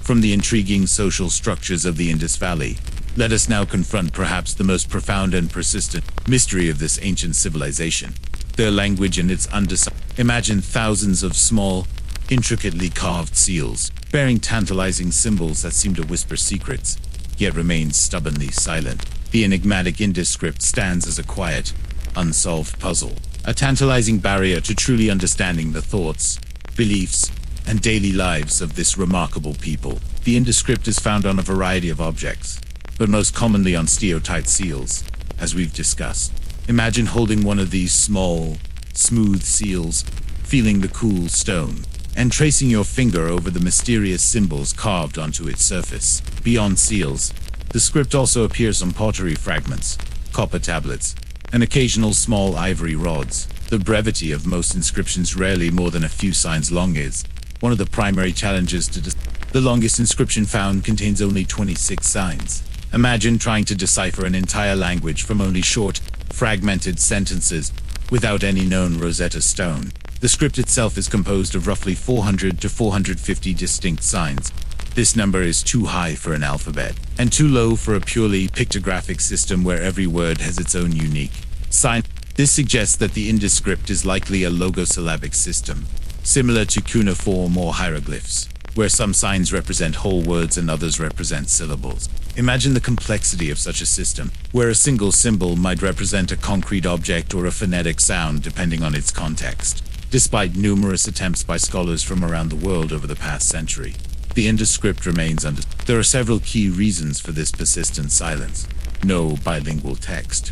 From the intriguing social structures of the Indus Valley, let us now confront perhaps the most profound and persistent mystery of this ancient civilization: their language and its understanding. Imagine thousands of small, intricately carved seals, bearing tantalizing symbols that seem to whisper secrets, yet remain stubbornly silent. The enigmatic Indus script stands as a quiet, unsolved puzzle, a tantalizing barrier to truly understanding the thoughts, beliefs, and daily lives of this remarkable people. The Indus script is found on a variety of objects, but most commonly on steatite seals, as we've discussed. Imagine holding one of these small, smooth seals, feeling the cool stone, and tracing your finger over the mysterious symbols carved onto its surface. Beyond seals, the script also appears on pottery fragments, copper tablets, and occasional small ivory rods. The brevity of most inscriptions, rarely more than a few signs long, is one of the primary challenges to the longest inscription found contains only 26 signs. Imagine trying to decipher an entire language from only short, fragmented sentences without any known Rosetta Stone. The script itself is composed of roughly 400 to 450 distinct signs. This number is too high for an alphabet, and too low for a purely pictographic system where every word has its own unique sign. This suggests that the Indus script is likely a logosyllabic system, similar to cuneiform or hieroglyphs, where some signs represent whole words and others represent syllables. Imagine the complexity of such a system, where a single symbol might represent a concrete object or a phonetic sound depending on its context. Despite numerous attempts by scholars from around the world over the past century, the Indus script remains There are several key reasons for this persistent silence. No bilingual text.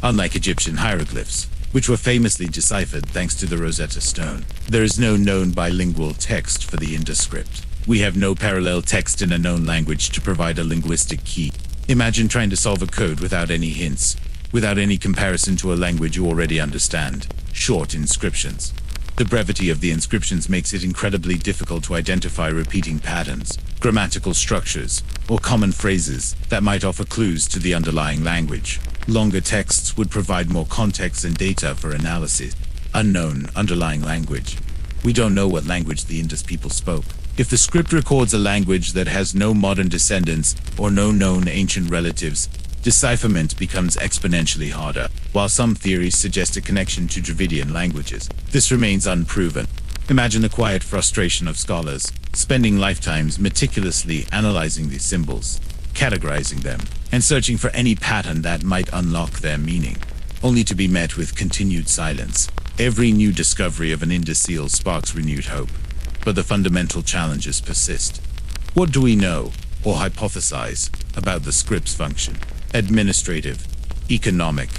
Unlike Egyptian hieroglyphs, which were famously deciphered thanks to the Rosetta Stone, there is no known bilingual text for the Indus script. We have no parallel text in a known language to provide a linguistic key. Imagine trying to solve a code without any hints, without any comparison to a language you already understand. Short inscriptions. The brevity of the inscriptions makes it incredibly difficult to identify repeating patterns, grammatical structures, or common phrases that might offer clues to the underlying language. Longer texts would provide more context and data for analysis. Unknown underlying language. We don't know what language the Indus people spoke. If the script records a language that has no modern descendants or no known ancient relatives, decipherment becomes exponentially harder. While some theories suggest a connection to Dravidian languages, this remains unproven. Imagine the quiet frustration of scholars, spending lifetimes meticulously analyzing these symbols, categorizing them, and searching for any pattern that might unlock their meaning, only to be met with continued silence. Every new discovery of an Indus seal sparks renewed hope, but the fundamental challenges persist. What do we know, or hypothesize, about the script's function? Administrative, economic.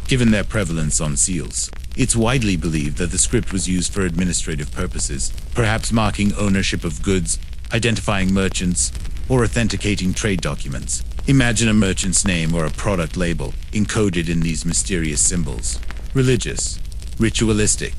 Given their prevalence on seals, it's widely believed that the script was used for administrative purposes, perhaps marking ownership of goods, identifying merchants, or authenticating trade documents. Imagine a merchant's name or a product label encoded in these mysterious symbols. Religious, ritualistic.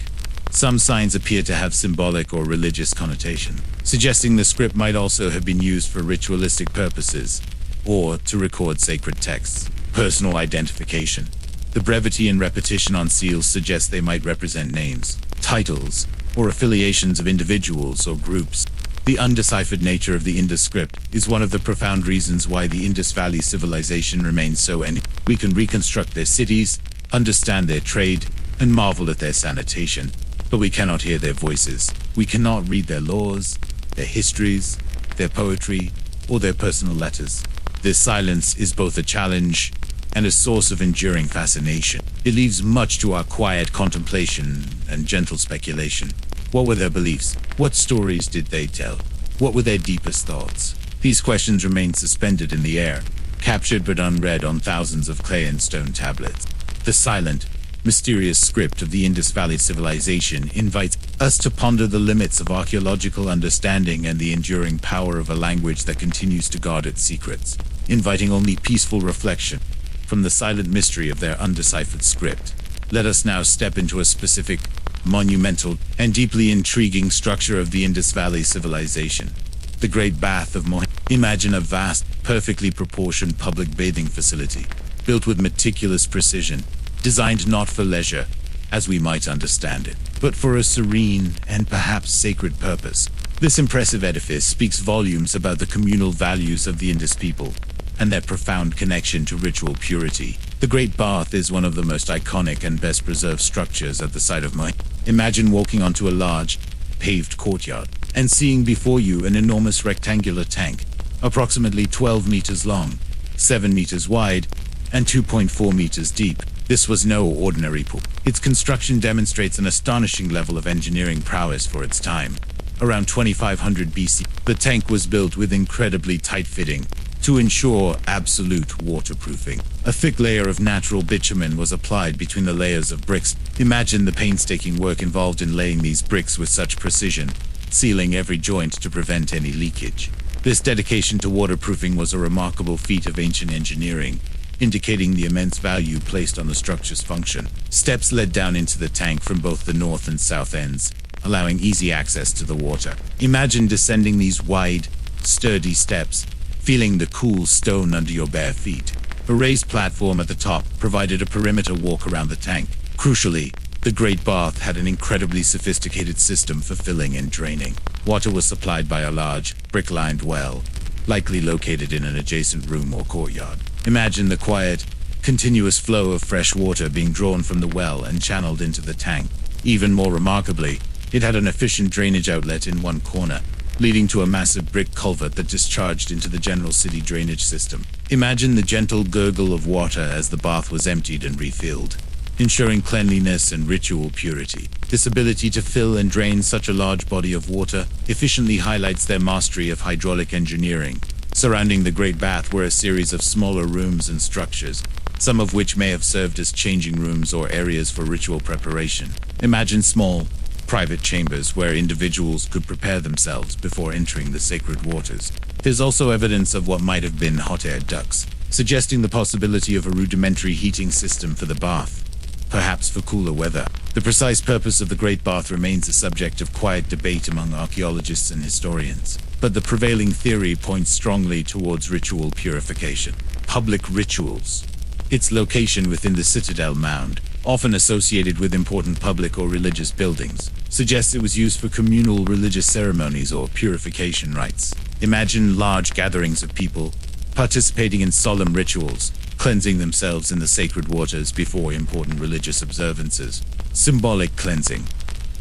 Some signs appear to have symbolic or religious connotation, suggesting the script might also have been used for ritualistic purposes, or to record sacred texts. Personal identification. The brevity and repetition on seals suggest they might represent names, titles, or affiliations of individuals or groups. The undeciphered nature of the Indus script is one of the profound reasons why the Indus Valley Civilization remains so enigmatic. We can reconstruct their cities, understand their trade, and marvel at their sanitation, but we cannot hear their voices. We cannot read their laws, their histories, their poetry, or their personal letters. This silence is both a challenge and a source of enduring fascination. It leaves much to our quiet contemplation and gentle speculation. What were their beliefs? What stories did they tell? What were their deepest thoughts? These questions remain suspended in the air, captured but unread on thousands of clay and stone tablets. The silent, mysterious script of the Indus Valley Civilization invites us to ponder the limits of archaeological understanding and the enduring power of a language that continues to guard its secrets, inviting only peaceful reflection. From the silent mystery of their undeciphered script, let us now step into a specific, monumental, and deeply intriguing structure of the Indus Valley Civilization. The Great Bath of Mohenjo. Imagine a vast, perfectly proportioned public bathing facility, built with meticulous precision, designed not for leisure, as we might understand it, but for a serene and perhaps sacred purpose. This impressive edifice speaks volumes about the communal values of the Indus people and their profound connection to ritual purity. The Great Bath is one of the most iconic and best preserved structures at the site of Mohenjo. Imagine walking onto a large, paved courtyard and seeing before you an enormous rectangular tank, approximately 12 meters long, 7 meters wide, and 2.4 meters deep. This was no ordinary pool. Its construction demonstrates an astonishing level of engineering prowess for its time. Around 2500 BC, the tank was built with incredibly tight fitting to ensure absolute waterproofing. A thick layer of natural bitumen was applied between the layers of bricks. Imagine the painstaking work involved in laying these bricks with such precision, sealing every joint to prevent any leakage. This dedication to waterproofing was a remarkable feat of ancient engineering, indicating the immense value placed on the structure's function. Steps led down into the tank from both the north and south ends, allowing easy access to the water. Imagine descending these wide, sturdy steps, feeling the cool stone under your bare feet. A raised platform at the top provided a perimeter walk around the tank. Crucially, the Great Bath had an incredibly sophisticated system for filling and draining. Water was supplied by a large, brick-lined well, likely located in an adjacent room or courtyard. Imagine the quiet, continuous flow of fresh water being drawn from the well and channeled into the tank. Even more remarkably, it had an efficient drainage outlet in one corner, leading to a massive brick culvert that discharged into the general city drainage system. Imagine the gentle gurgle of water as the bath was emptied and refilled, ensuring cleanliness and ritual purity. This ability to fill and drain such a large body of water efficiently highlights their mastery of hydraulic engineering. Surrounding the Great Bath were a series of smaller rooms and structures, some of which may have served as changing rooms or areas for ritual preparation. Imagine small, private chambers where individuals could prepare themselves before entering the sacred waters. There's also evidence of what might have been hot air ducts, suggesting the possibility of a rudimentary heating system for the bath, perhaps for cooler weather. The precise purpose of the Great Bath remains a subject of quiet debate among archaeologists and historians, but the prevailing theory points strongly towards ritual purification. Public rituals. Its location within the citadel mound, often associated with important public or religious buildings, suggests it was used for communal religious ceremonies or purification rites. Imagine large gatherings of people participating in solemn rituals, cleansing themselves in the sacred waters before important religious observances. Symbolic cleansing.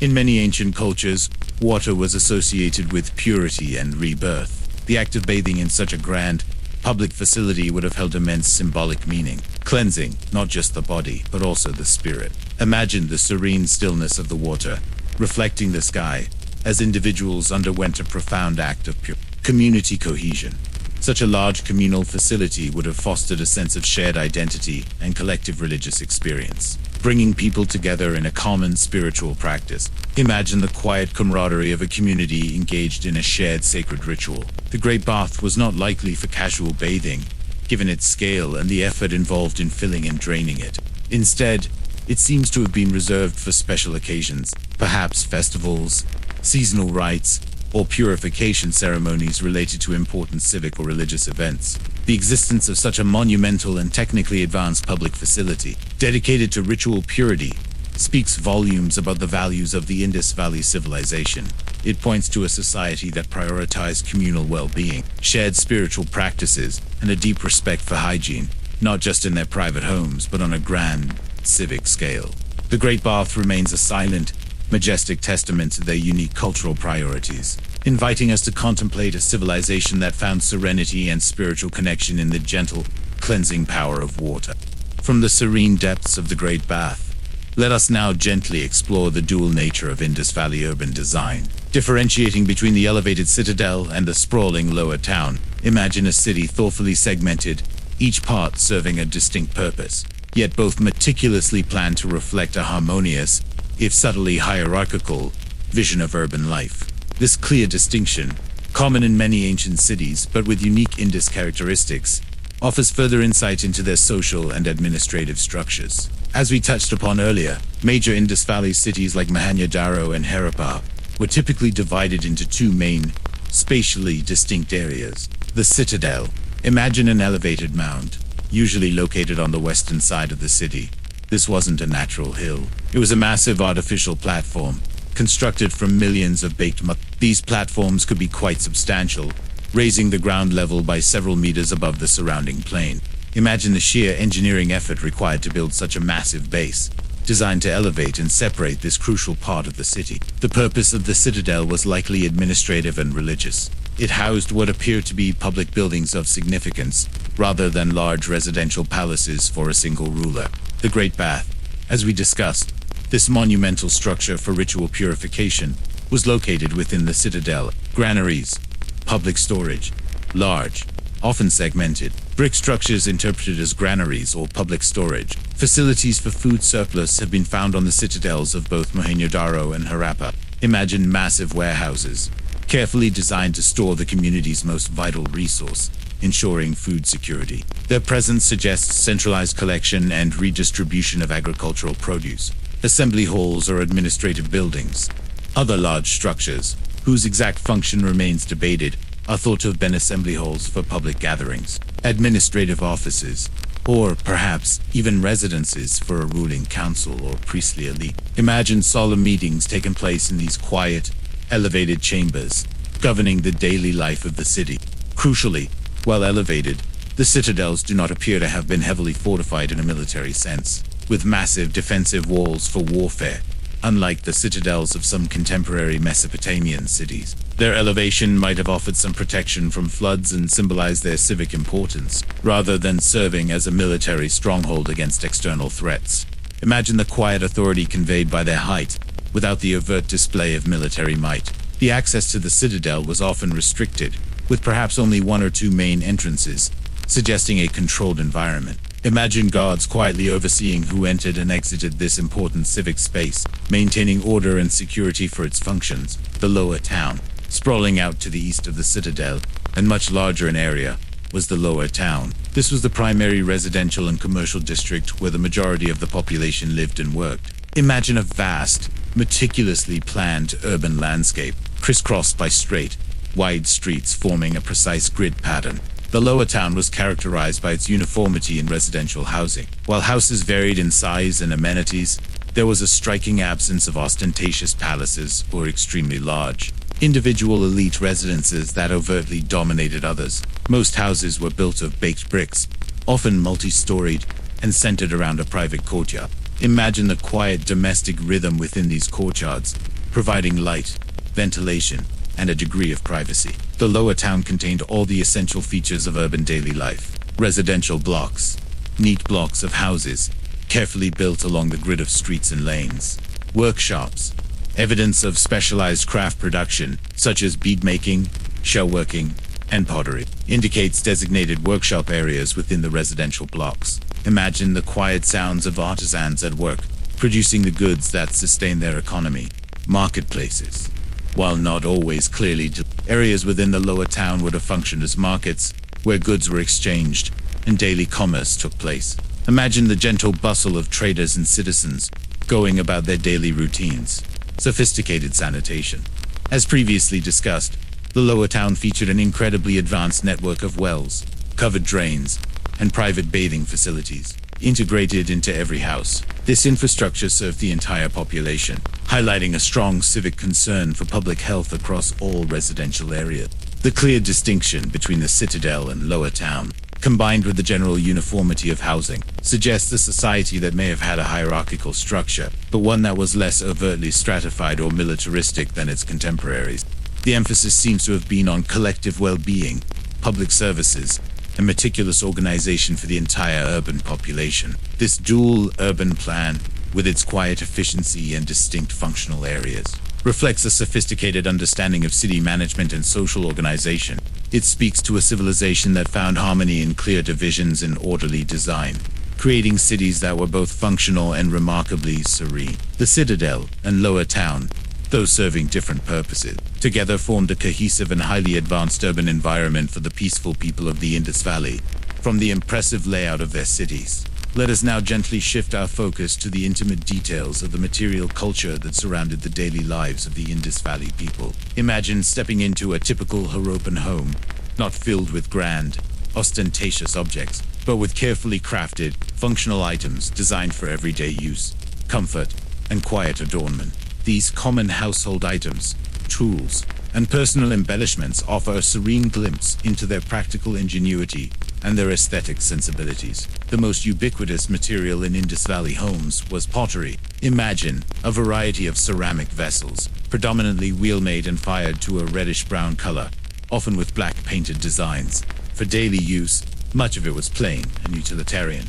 In many ancient cultures, water was associated with purity and rebirth. The act of bathing in such a grand, public facility would have held immense symbolic meaning, cleansing not just the body, but also the spirit. Imagine the serene stillness of the water, reflecting the sky, as individuals underwent a profound act of pure community cohesion. Such a large communal facility would have fostered a sense of shared identity and collective religious experience, bringing people together in a common spiritual practice. Imagine the quiet camaraderie of a community engaged in a shared sacred ritual. The Great Bath was not likely for casual bathing, given its scale and the effort involved in filling and draining it. Instead, it seems to have been reserved for special occasions, perhaps festivals, seasonal rites, or purification ceremonies related to important civic or religious events. The existence of such a monumental and technically advanced public facility, dedicated to ritual purity, speaks volumes about the values of the Indus Valley Civilization. It points to a society that prioritized communal well-being, shared spiritual practices, and a deep respect for hygiene, not just in their private homes, but on a grand, civic scale. The Great Bath remains a silent, majestic testament to their unique cultural priorities, inviting us to contemplate a civilization that found serenity and spiritual connection in the gentle, cleansing power of water. From the serene depths of the Great Bath, let us now gently explore the dual nature of Indus Valley urban design. Differentiating between the elevated citadel and the sprawling lower town, imagine a city thoughtfully segmented, each part serving a distinct purpose, yet both meticulously planned to reflect a harmonious, if subtly hierarchical, vision of urban life. This clear distinction, common in many ancient cities but with unique Indus characteristics, offers further insight into their social and administrative structures. As we touched upon earlier, major Indus Valley cities like Mohenjo-Daro and Harappa were typically divided into two main, spatially distinct areas. The citadel. Imagine an elevated mound, usually located on the western side of the city. This wasn't a natural hill. It was a massive artificial platform, constructed from millions of baked mud. These platforms could be quite substantial, raising the ground level by several meters above the surrounding plain. Imagine the sheer engineering effort required to build such a massive base, designed to elevate and separate this crucial part of the city. The purpose of the citadel was likely administrative and religious. It housed what appeared to be public buildings of significance, rather than large residential palaces for a single ruler. The Great Bath, as we discussed, this monumental structure for ritual purification, was located within the citadel. Granaries, public storage, large, often segmented, brick structures interpreted as granaries or public storage. Facilities for food surplus have been found on the citadels of both Mohenjo-Daro and Harappa. Imagine massive warehouses, carefully designed to store the community's most vital resource, ensuring food security. Their presence suggests centralized collection and redistribution of agricultural produce. Assembly halls or administrative buildings. Other large structures, whose exact function remains debated, are thought to have been assembly halls for public gatherings, administrative offices, or perhaps even residences for a ruling council or priestly elite. Imagine solemn meetings taking place in these quiet, elevated chambers, governing the daily life of the city. Crucially, while elevated, the citadels do not appear to have been heavily fortified in a military sense, with massive defensive walls for warfare, unlike the citadels of some contemporary Mesopotamian cities. Their elevation might have offered some protection from floods and symbolized their civic importance, rather than serving as a military stronghold against external threats. Imagine the quiet authority conveyed by their height, without the overt display of military might. The access to the citadel was often restricted, with perhaps only one or two main entrances, suggesting a controlled environment. Imagine guards quietly overseeing who entered and exited this important civic space, maintaining order and security for its functions. The lower town, sprawling out to the east of the citadel, and much larger in area, was the lower town. This was the primary residential and commercial district where the majority of the population lived and worked. Imagine a vast, meticulously planned urban landscape, crisscrossed by straight, wide streets forming a precise grid pattern. The lower town was characterized by its uniformity in residential housing. While houses varied in size and amenities, there was a striking absence of ostentatious palaces or extremely large, individual elite residences that overtly dominated others. Most houses were built of baked bricks, often multi-storied, and centered around a private courtyard. Imagine the quiet domestic rhythm within these courtyards, providing light, ventilation, and a degree of privacy. The lower town contained all the essential features of urban daily life. Residential blocks, neat blocks of houses, carefully built along the grid of streets and lanes. Workshops, evidence of specialized craft production, such as bead making, shell working, and pottery, indicates designated workshop areas within the residential blocks. Imagine the quiet sounds of artisans at work, producing the goods that sustain their economy. Marketplaces, while not always clearly areas within the lower town would have functioned as markets, where goods were exchanged and daily commerce took place. Imagine the gentle bustle of traders and citizens going about their daily routines. Sophisticated sanitation. As previously discussed, the lower town featured an incredibly advanced network of wells, covered drains, and private bathing facilities, integrated into every house. This infrastructure served the entire population, highlighting a strong civic concern for public health across all residential areas. The clear distinction between the citadel and lower town, combined with the general uniformity of housing, suggests a society that may have had a hierarchical structure, but one that was less overtly stratified or militaristic than its contemporaries. The emphasis seems to have been on collective well-being, public services, and meticulous organization for the entire urban population. This dual urban plan, with its quiet efficiency and distinct functional areas, reflects a sophisticated understanding of city management and social organization. It speaks to a civilization that found harmony in clear divisions and orderly design, creating cities that were both functional and remarkably serene. The citadel and lower town, though serving different purposes, together formed a cohesive and highly advanced urban environment for the peaceful people of the Indus Valley. From the impressive layout of their cities, let us now gently shift our focus to the intimate details of the material culture that surrounded the daily lives of the Indus Valley people. Imagine stepping into a typical Harappan home, not filled with grand, ostentatious objects, but with carefully crafted, functional items designed for everyday use, comfort, and quiet adornment. These common household items, tools, and personal embellishments offer a serene glimpse into their practical ingenuity and their aesthetic sensibilities. The most ubiquitous material in Indus Valley homes was pottery. Imagine a variety of ceramic vessels, predominantly wheel-made and fired to a reddish-brown color, often with black painted designs. For daily use, much of it was plain and utilitarian.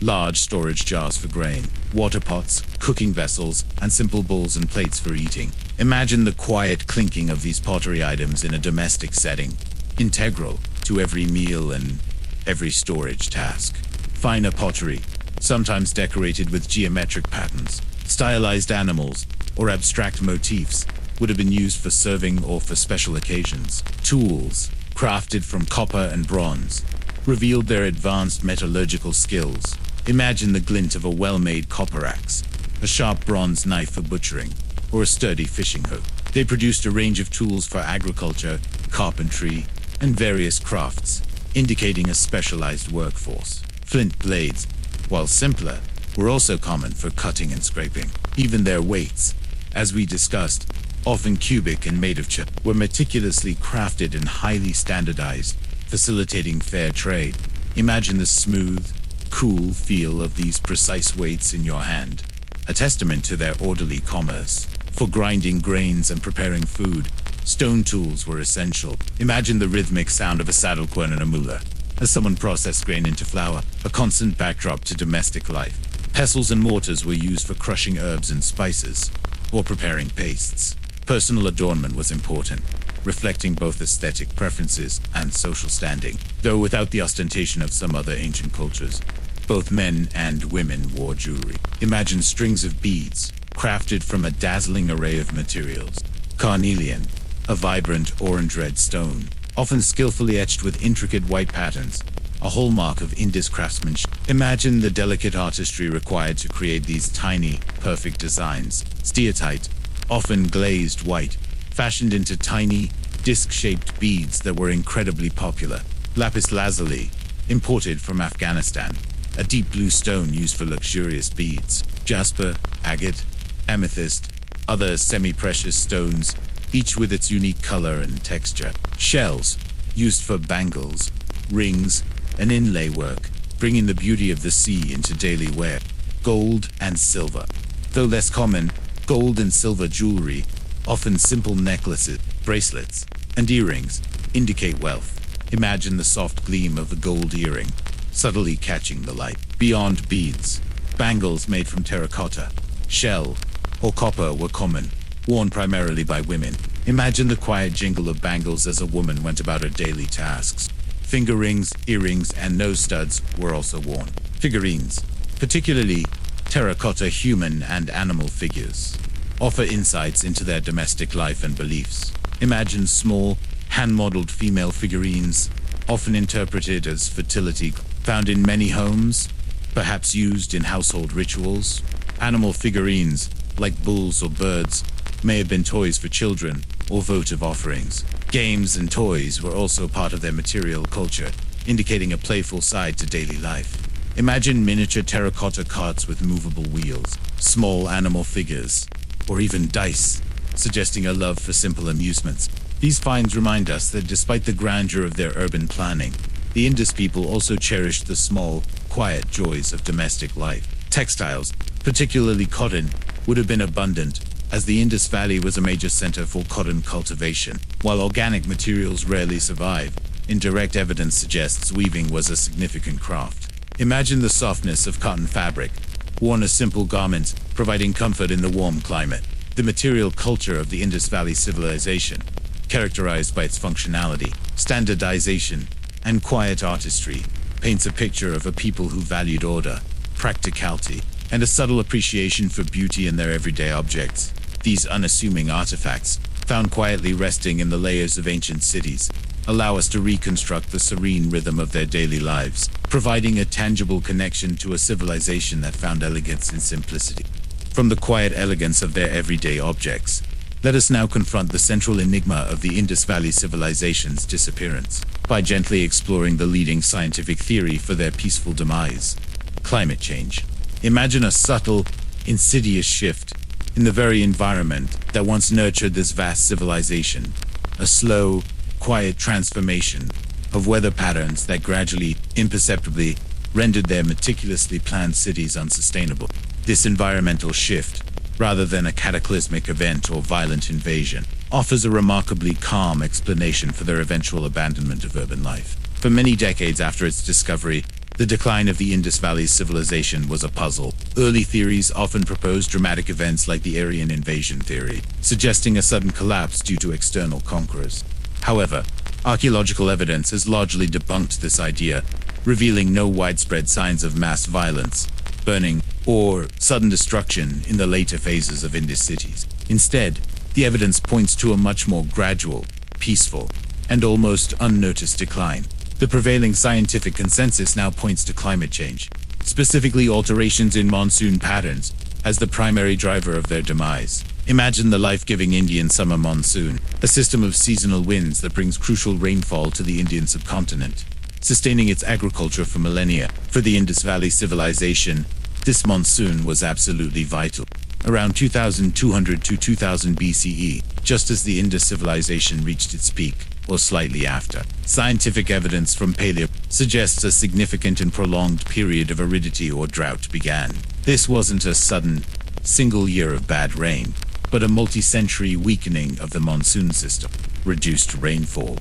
Large storage jars for grain, water pots, cooking vessels, and simple bowls and plates for eating. Imagine the quiet clinking of these pottery items in a domestic setting, integral to every meal and every storage task. Finer pottery, sometimes decorated with geometric patterns, stylized animals, or abstract motifs, would have been used for serving or for special occasions. Tools, crafted from copper and bronze, revealed their advanced metallurgical skills. Imagine the glint of a well-made copper axe, a sharp bronze knife for butchering, or a sturdy fishing hook. They produced a range of tools for agriculture, carpentry, and various crafts, indicating a specialized workforce. Flint blades, while simpler, were also common for cutting and scraping. Even their weights, as we discussed, often cubic and made of chip, were meticulously crafted and highly standardized, facilitating fair trade. Imagine the smooth, cool feel of these precise weights in your hand, a testament to their orderly commerce. For grinding grains and preparing food, stone tools were essential. Imagine the rhythmic sound of a saddle quern and a muller, as someone processed grain into flour, a constant backdrop to domestic life. Pestles and mortars were used for crushing herbs and spices, or preparing pastes. Personal adornment was important, reflecting both aesthetic preferences and social standing, though without the ostentation of some other ancient cultures. Both men and women wore jewelry. Imagine strings of beads, crafted from a dazzling array of materials. Carnelian, a vibrant orange-red stone, often skillfully etched with intricate white patterns, a hallmark of Indus craftsmanship. Imagine the delicate artistry required to create these tiny, perfect designs. Steatite, often glazed white, fashioned into tiny, disc-shaped beads that were incredibly popular. Lapis lazuli, imported from Afghanistan, a deep blue stone used for luxurious beads. Jasper, agate, amethyst, other semi-precious stones, each with its unique color and texture. Shells, used for bangles, rings, and inlay work, bringing the beauty of the sea into daily wear. Gold and silver. Though less common, gold and silver jewelry, often simple necklaces, bracelets, and earrings, indicate wealth. Imagine the soft gleam of a gold earring, subtly catching the light. Beyond beads, bangles made from terracotta, shell, or copper were common, worn primarily by women. Imagine the quiet jingle of bangles as a woman went about her daily tasks. Finger rings, earrings, and nose studs were also worn. Figurines, particularly terracotta human and animal figures, offer insights into their domestic life and beliefs. Imagine small, hand-modeled female figurines, often interpreted as fertility, found in many homes, perhaps used in household rituals. Animal figurines, like bulls or birds, may have been toys for children or votive offerings. Games and toys were also part of their material culture, indicating a playful side to daily life. Imagine miniature terracotta carts with movable wheels, small animal figures, or even dice, suggesting a love for simple amusements. These finds remind us that despite the grandeur of their urban planning, the Indus people also cherished the small, quiet joys of domestic life. Textiles, particularly cotton, would have been abundant, as the Indus Valley was a major center for cotton cultivation. While organic materials rarely survive, indirect evidence suggests weaving was a significant craft. Imagine the softness of cotton fabric, worn as simple garments, providing comfort in the warm climate. The material culture of the Indus Valley Civilization, characterized by its functionality, standardization, and quiet artistry, paints a picture of a people who valued order, practicality, and a subtle appreciation for beauty in their everyday objects. These unassuming artifacts, found quietly resting in the layers of ancient cities, allow us to reconstruct the serene rhythm of their daily lives, providing a tangible connection to a civilization that found elegance in simplicity. From the quiet elegance of their everyday objects, let us now confront the central enigma of the Indus Valley Civilization's disappearance, by gently exploring the leading scientific theory for their peaceful demise: climate change. Imagine a subtle, insidious shift in the very environment that once nurtured this vast civilization, a slow, quiet transformation of weather patterns that gradually, imperceptibly, rendered their meticulously planned cities unsustainable. This environmental shift, rather than a cataclysmic event or violent invasion, offers a remarkably calm explanation for their eventual abandonment of urban life. For many decades after its discovery, the decline of the Indus Valley civilization was a puzzle. Early theories often proposed dramatic events like the Aryan invasion theory, suggesting a sudden collapse due to external conquerors. However, archaeological evidence has largely debunked this idea, revealing no widespread signs of mass violence, burning, or sudden destruction in the later phases of Indus cities. Instead, the evidence points to a much more gradual, peaceful, and almost unnoticed decline. The prevailing scientific consensus now points to climate change, specifically alterations in monsoon patterns, as the primary driver of their demise. Imagine the life-giving Indian summer monsoon, a system of seasonal winds that brings crucial rainfall to the Indian subcontinent, sustaining its agriculture for millennia. For the Indus Valley Civilization, this monsoon was absolutely vital. Around 2200 to 2000 BCE, just as the Indus Civilization reached its peak, or slightly after, scientific evidence from paleo suggests a significant and prolonged period of aridity or drought began. This wasn't a sudden, single year of bad rain, but a multi-century weakening of the monsoon system. Reduced rainfall.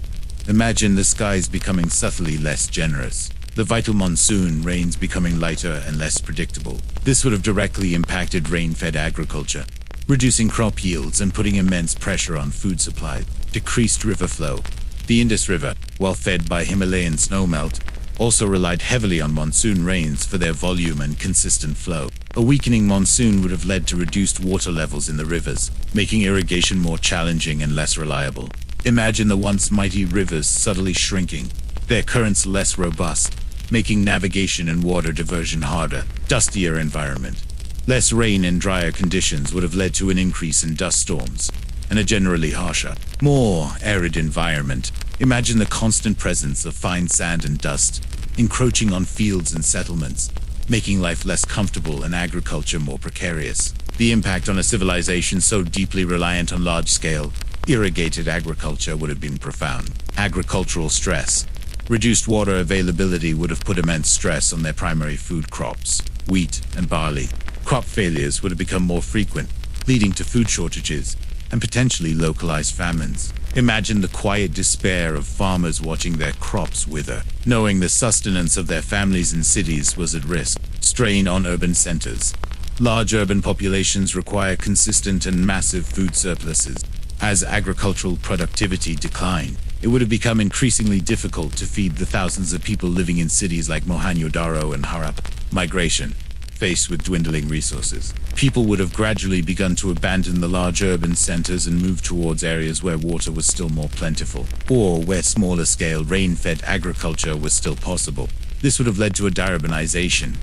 Imagine the skies becoming subtly less generous, the vital monsoon rains becoming lighter and less predictable. This would have directly impacted rain-fed agriculture, reducing crop yields and putting immense pressure on food supply. Decreased river flow. The Indus River, while fed by Himalayan snowmelt, also relied heavily on monsoon rains for their volume and consistent flow. A weakening monsoon would have led to reduced water levels in the rivers, making irrigation more challenging and less reliable. Imagine the once mighty rivers subtly shrinking, their currents less robust, making navigation and water diversion harder. Dustier environment. Less rain and drier conditions would have led to an increase in dust storms, and a generally harsher, more arid environment. Imagine the constant presence of fine sand and dust, encroaching on fields and settlements, making life less comfortable and agriculture more precarious. The impact on a civilization so deeply reliant on large-scale, irrigated agriculture would have been profound. Agricultural stress. Reduced water availability would have put immense stress on their primary food crops, wheat and barley. Crop failures would have become more frequent, leading to food shortages and potentially localized famines. Imagine the quiet despair of farmers watching their crops wither, knowing the sustenance of their families in cities was at risk. Strain on urban centers. Large urban populations require consistent and massive food surpluses. As agricultural productivity declined, it would have become increasingly difficult to feed the thousands of people living in cities like Mohenjo-Daro and Harappa. Migration. Faced with dwindling resources, people would have gradually begun to abandon the large urban centers and move towards areas where water was still more plentiful, or where smaller-scale rain-fed agriculture was still possible. This would have led to a deurbanization,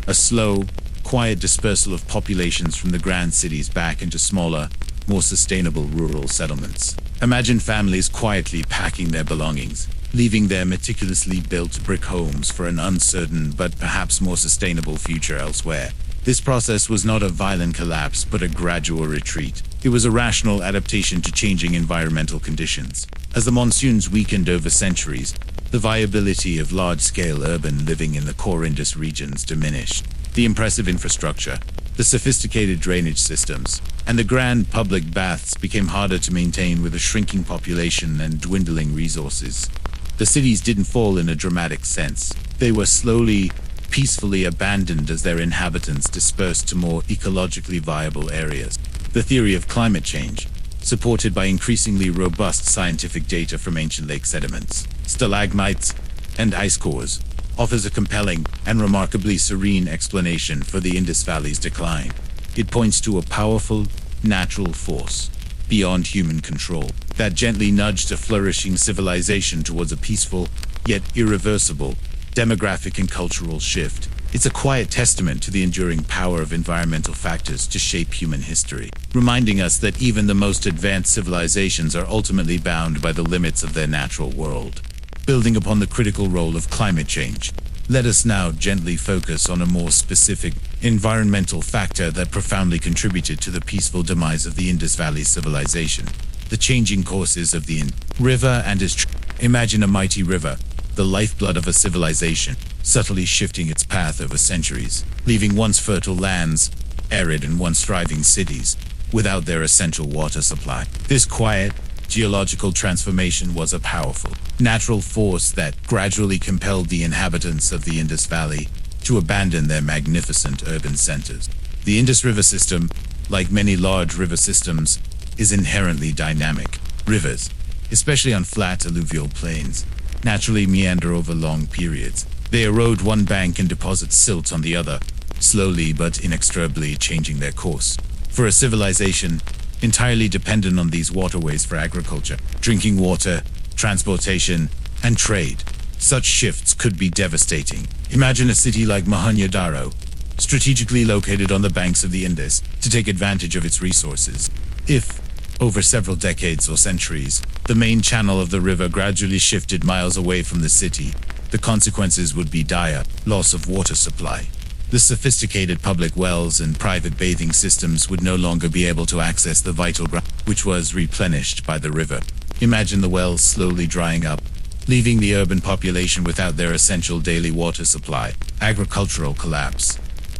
a slow, quiet dispersal of populations from the grand cities back into smaller, more sustainable rural settlements. Imagine families quietly packing their belongings, leaving their meticulously built brick homes for an uncertain but perhaps more sustainable future elsewhere. This process was not a violent collapse but a gradual retreat. It was a rational adaptation to changing environmental conditions. As the monsoons weakened over centuries, the viability of large-scale urban living in the core Indus regions diminished. The impressive infrastructure, the sophisticated drainage systems, and the grand public baths became harder to maintain with a shrinking population and dwindling resources. The cities didn't fall in a dramatic sense. They were slowly, peacefully abandoned as their inhabitants dispersed to more ecologically viable areas. The theory of climate change, supported by increasingly robust scientific data from ancient lake sediments, stalagmites, and ice cores, offers a compelling and remarkably serene explanation for the Indus Valley's decline. It points to a powerful, natural force, beyond human control, that gently nudged a flourishing civilization towards a peaceful, yet irreversible, demographic and cultural shift. It's a quiet testament to the enduring power of environmental factors to shape human history, reminding us that even the most advanced civilizations are ultimately bound by the limits of their natural world. Building upon the critical role of climate change, let us now gently focus on a more specific environmental factor that profoundly contributed to the peaceful demise of the Indus Valley Civilization: the changing courses of the river and its Imagine a mighty river, the lifeblood of a civilization, subtly shifting its path over centuries, leaving once fertile lands, arid and once thriving cities, without their essential water supply. This quiet, geological transformation was a powerful, natural force that gradually compelled the inhabitants of the Indus Valley to abandon their magnificent urban centers. The Indus River system, like many large river systems, is inherently dynamic. Rivers, especially on flat alluvial plains, naturally meander over long periods. They erode one bank and deposit silt on the other, slowly but inexorably changing their course. For a civilization entirely dependent on these waterways for agriculture, drinking water, transportation, and trade, such shifts could be devastating. Imagine a city like Mohenjo-Daro, strategically located on the banks of the Indus, to take advantage of its resources. If, over several decades or centuries, the main channel of the river gradually shifted miles away from the city, the consequences would be dire: loss of water supply. The sophisticated public wells and private bathing systems would no longer be able to access the vital ground, which was replenished by the river. Imagine the wells slowly drying up, leaving the urban population without their essential daily water supply. Agricultural collapse.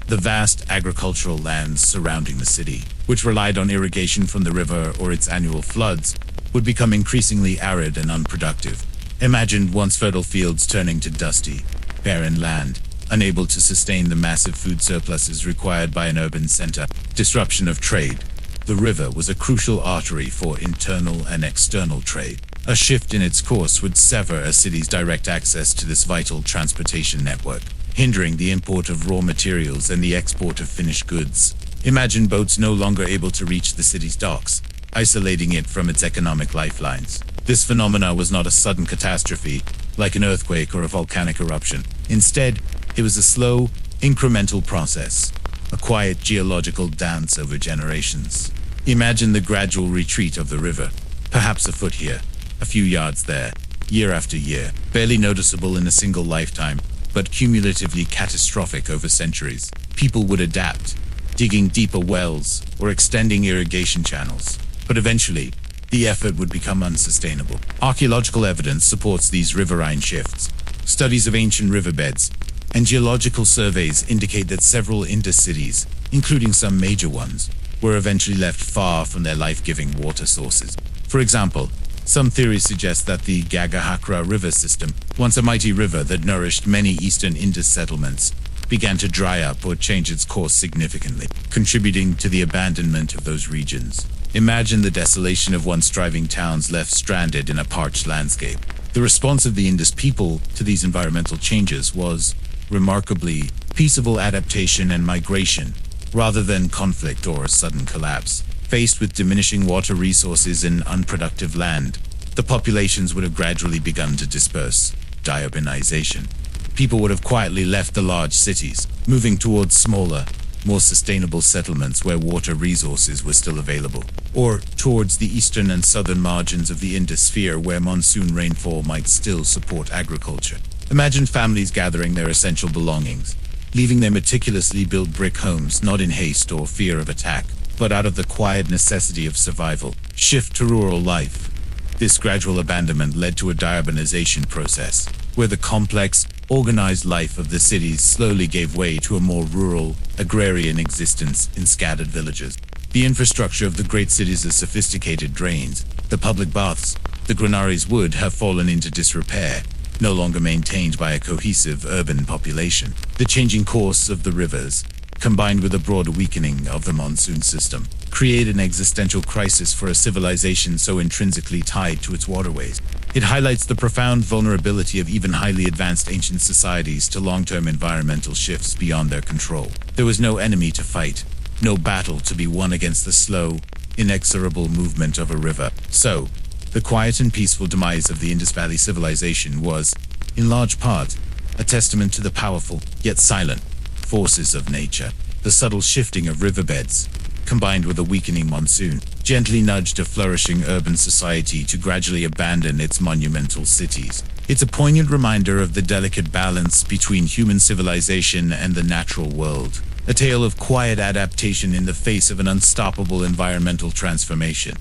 The vast agricultural lands surrounding the city, which relied on irrigation from the river or its annual floods, would become increasingly arid and unproductive. Imagine once fertile fields turning to dusty, barren land, unable to sustain the massive food surpluses required by an urban center. Disruption of trade. The river was a crucial artery for internal and external trade, A shift in its course would sever a city's direct access to this vital transportation network, hindering the import of raw materials and the export of finished goods. Imagine boats no longer able to reach the city's docks, isolating it from its economic lifelines. This phenomena was not a sudden catastrophe, like an earthquake or a volcanic eruption. Instead, it was a slow, incremental process, a quiet geological dance over generations. Imagine the gradual retreat of the river, perhaps a foot here, a few yards there, year after year, barely noticeable in a single lifetime, but cumulatively catastrophic over centuries. People would adapt, digging deeper wells or extending irrigation channels. But eventually, the effort would become unsustainable. Archaeological evidence supports these riverine shifts. Studies of ancient riverbeds and geological surveys indicate that several Indus cities, including some major ones, were eventually left far from their life-giving water sources. For example, some theories suggest that the Gagahakra river system, once a mighty river that nourished many eastern Indus settlements, began to dry up or change its course significantly, contributing to the abandonment of those regions. Imagine the desolation of once thriving towns left stranded in a parched landscape. The response of the Indus people to these environmental changes was, remarkably, peaceable adaptation and migration, rather than conflict or a sudden collapse. Faced with diminishing water resources and unproductive land, the populations would have gradually begun to disperse. Deurbanization. People would have quietly left the large cities, moving towards smaller, more sustainable settlements where water resources were still available, or towards the eastern and southern margins of the Indus sphere where monsoon rainfall might still support agriculture. Imagine families gathering their essential belongings, leaving their meticulously built brick homes not in haste or fear of attack, but out of the quiet necessity of survival. Shift to rural life. This gradual abandonment led to a deurbanization process, where the complex, organized life of the cities slowly gave way to a more rural, agrarian existence in scattered villages. The infrastructure of the great cities' sophisticated drains, the public baths, the granaries would have fallen into disrepair, no longer maintained by a cohesive urban population. The changing course of the rivers, combined with a broader weakening of the monsoon system, create an existential crisis for a civilization so intrinsically tied to its waterways. It highlights the profound vulnerability of even highly advanced ancient societies to long-term environmental shifts beyond their control. There was no enemy to fight, no battle to be won against the slow, inexorable movement of a river. So, the quiet and peaceful demise of the Indus Valley Civilization was, in large part, a testament to the powerful, yet silent, forces of nature. The subtle shifting of riverbeds, combined with a weakening monsoon, gently nudged a flourishing urban society to gradually abandon its monumental cities. It's a poignant reminder of the delicate balance between human civilization and the natural world, a tale of quiet adaptation in the face of an unstoppable environmental transformation.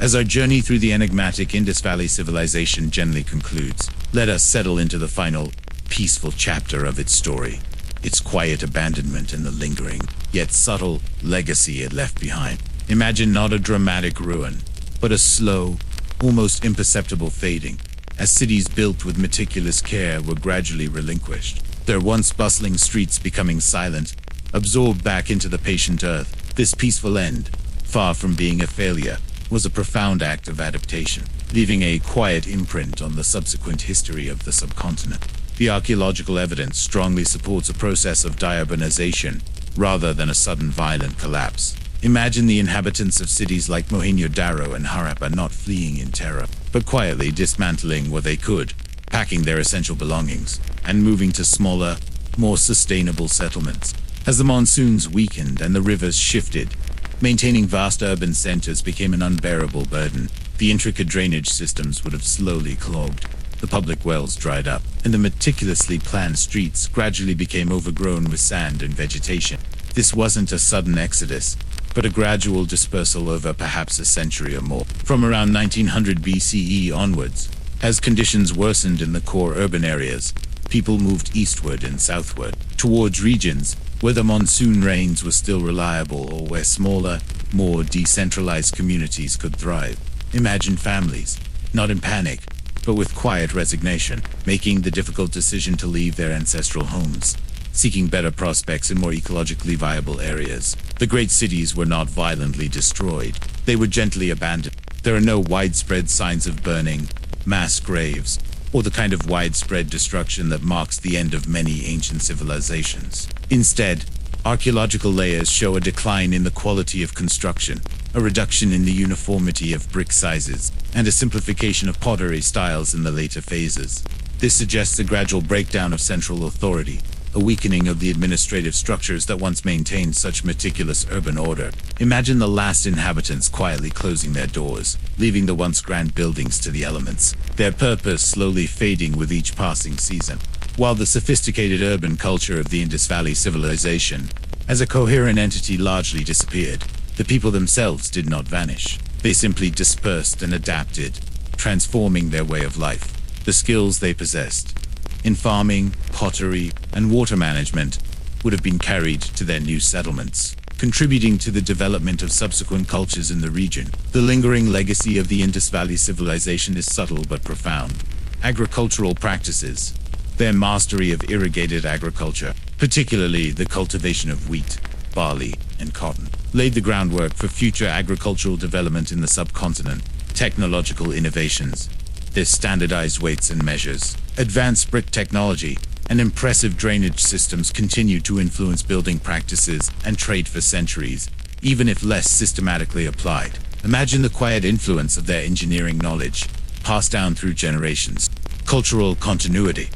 As our journey through the enigmatic Indus Valley Civilization gently concludes, let us settle into the final, peaceful chapter of its story. Its quiet abandonment and the lingering, yet subtle, legacy it left behind. Imagine not a dramatic ruin, but a slow, almost imperceptible fading, as cities built with meticulous care were gradually relinquished, their once bustling streets becoming silent, absorbed back into the patient earth. This peaceful end, far from being a failure, was a profound act of adaptation, leaving a quiet imprint on the subsequent history of the subcontinent. The archaeological evidence strongly supports a process of deurbanization rather than a sudden violent collapse. Imagine the inhabitants of cities like Mohenjo-Daro and Harappa not fleeing in terror, but quietly dismantling what they could, packing their essential belongings, and moving to smaller, more sustainable settlements. As the monsoons weakened and the rivers shifted, maintaining vast urban centers became an unbearable burden. The intricate drainage systems would have slowly clogged. The public wells dried up, and the meticulously planned streets gradually became overgrown with sand and vegetation. This wasn't a sudden exodus, but a gradual dispersal over perhaps a century or more. From around 1900 BCE onwards, as conditions worsened in the core urban areas, people moved eastward and southward, towards regions where the monsoon rains were still reliable or where smaller, more decentralized communities could thrive. Imagine families, not in panic, but with quiet resignation, making the difficult decision to leave their ancestral homes, seeking better prospects in more ecologically viable areas. The great cities were not violently destroyed. They were gently abandoned. There are no widespread signs of burning, mass graves, or the kind of widespread destruction that marks the end of many ancient civilizations. Instead, archaeological layers show a decline in the quality of construction, a reduction in the uniformity of brick sizes, and a simplification of pottery styles in the later phases. This suggests a gradual breakdown of central authority, a weakening of the administrative structures that once maintained such meticulous urban order. Imagine the last inhabitants quietly closing their doors, leaving the once grand buildings to the elements, their purpose slowly fading with each passing season. While the sophisticated urban culture of the Indus Valley Civilization, as a coherent entity, largely disappeared, the people themselves did not vanish. They simply dispersed and adapted, transforming their way of life. The skills they possessed in farming, pottery, and water management would have been carried to their new settlements, contributing to the development of subsequent cultures in the region. The lingering legacy of the Indus Valley Civilization is subtle but profound. Agricultural practices. Their mastery of irrigated agriculture, particularly the cultivation of wheat, barley, and cotton, laid the groundwork for future agricultural development in the subcontinent. Technological innovations. Their standardized weights and measures, advanced brick technology, and impressive drainage systems continue to influence building practices and trade for centuries, even if less systematically applied. Imagine the quiet influence of their engineering knowledge, passed down through generations. Cultural continuity.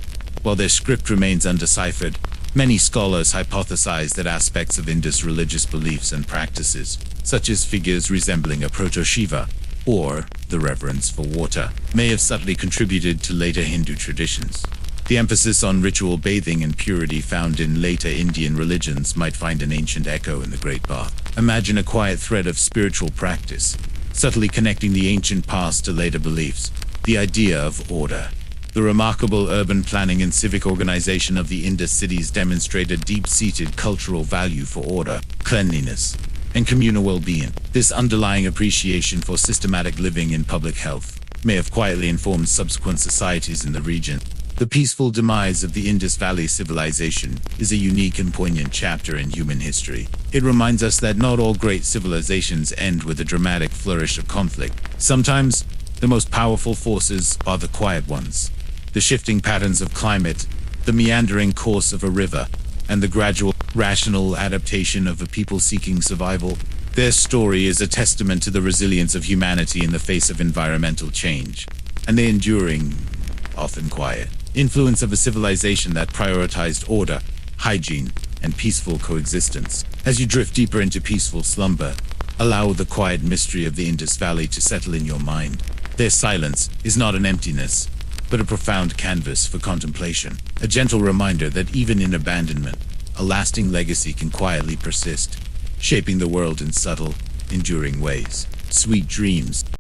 While their script remains undeciphered, many scholars hypothesize that aspects of Indus religious beliefs and practices, such as figures resembling a proto-Shiva, or the reverence for water, may have subtly contributed to later Hindu traditions. The emphasis on ritual bathing and purity found in later Indian religions might find an ancient echo in the Great Bath. Imagine a quiet thread of spiritual practice, subtly connecting the ancient past to later beliefs. The idea of order. The remarkable urban planning and civic organization of the Indus cities demonstrate a deep-seated cultural value for order, cleanliness, and communal well-being. This underlying appreciation for systematic living in public health may have quietly informed subsequent societies in the region. The peaceful demise of the Indus Valley Civilization is a unique and poignant chapter in human history. It reminds us that not all great civilizations end with a dramatic flourish of conflict. Sometimes, the most powerful forces are the quiet ones. The shifting patterns of climate, the meandering course of a river, and the gradual, rational adaptation of a people seeking survival. Their story is a testament to the resilience of humanity in the face of environmental change, and the enduring, often quiet, influence of a civilization that prioritized order, hygiene, and peaceful coexistence. As you drift deeper into peaceful slumber, allow the quiet mystery of the Indus Valley to settle in your mind. Their silence is not an emptiness, but a profound canvas for contemplation, a gentle reminder that even in abandonment, a lasting legacy can quietly persist, shaping the world in subtle, enduring ways. Sweet dreams.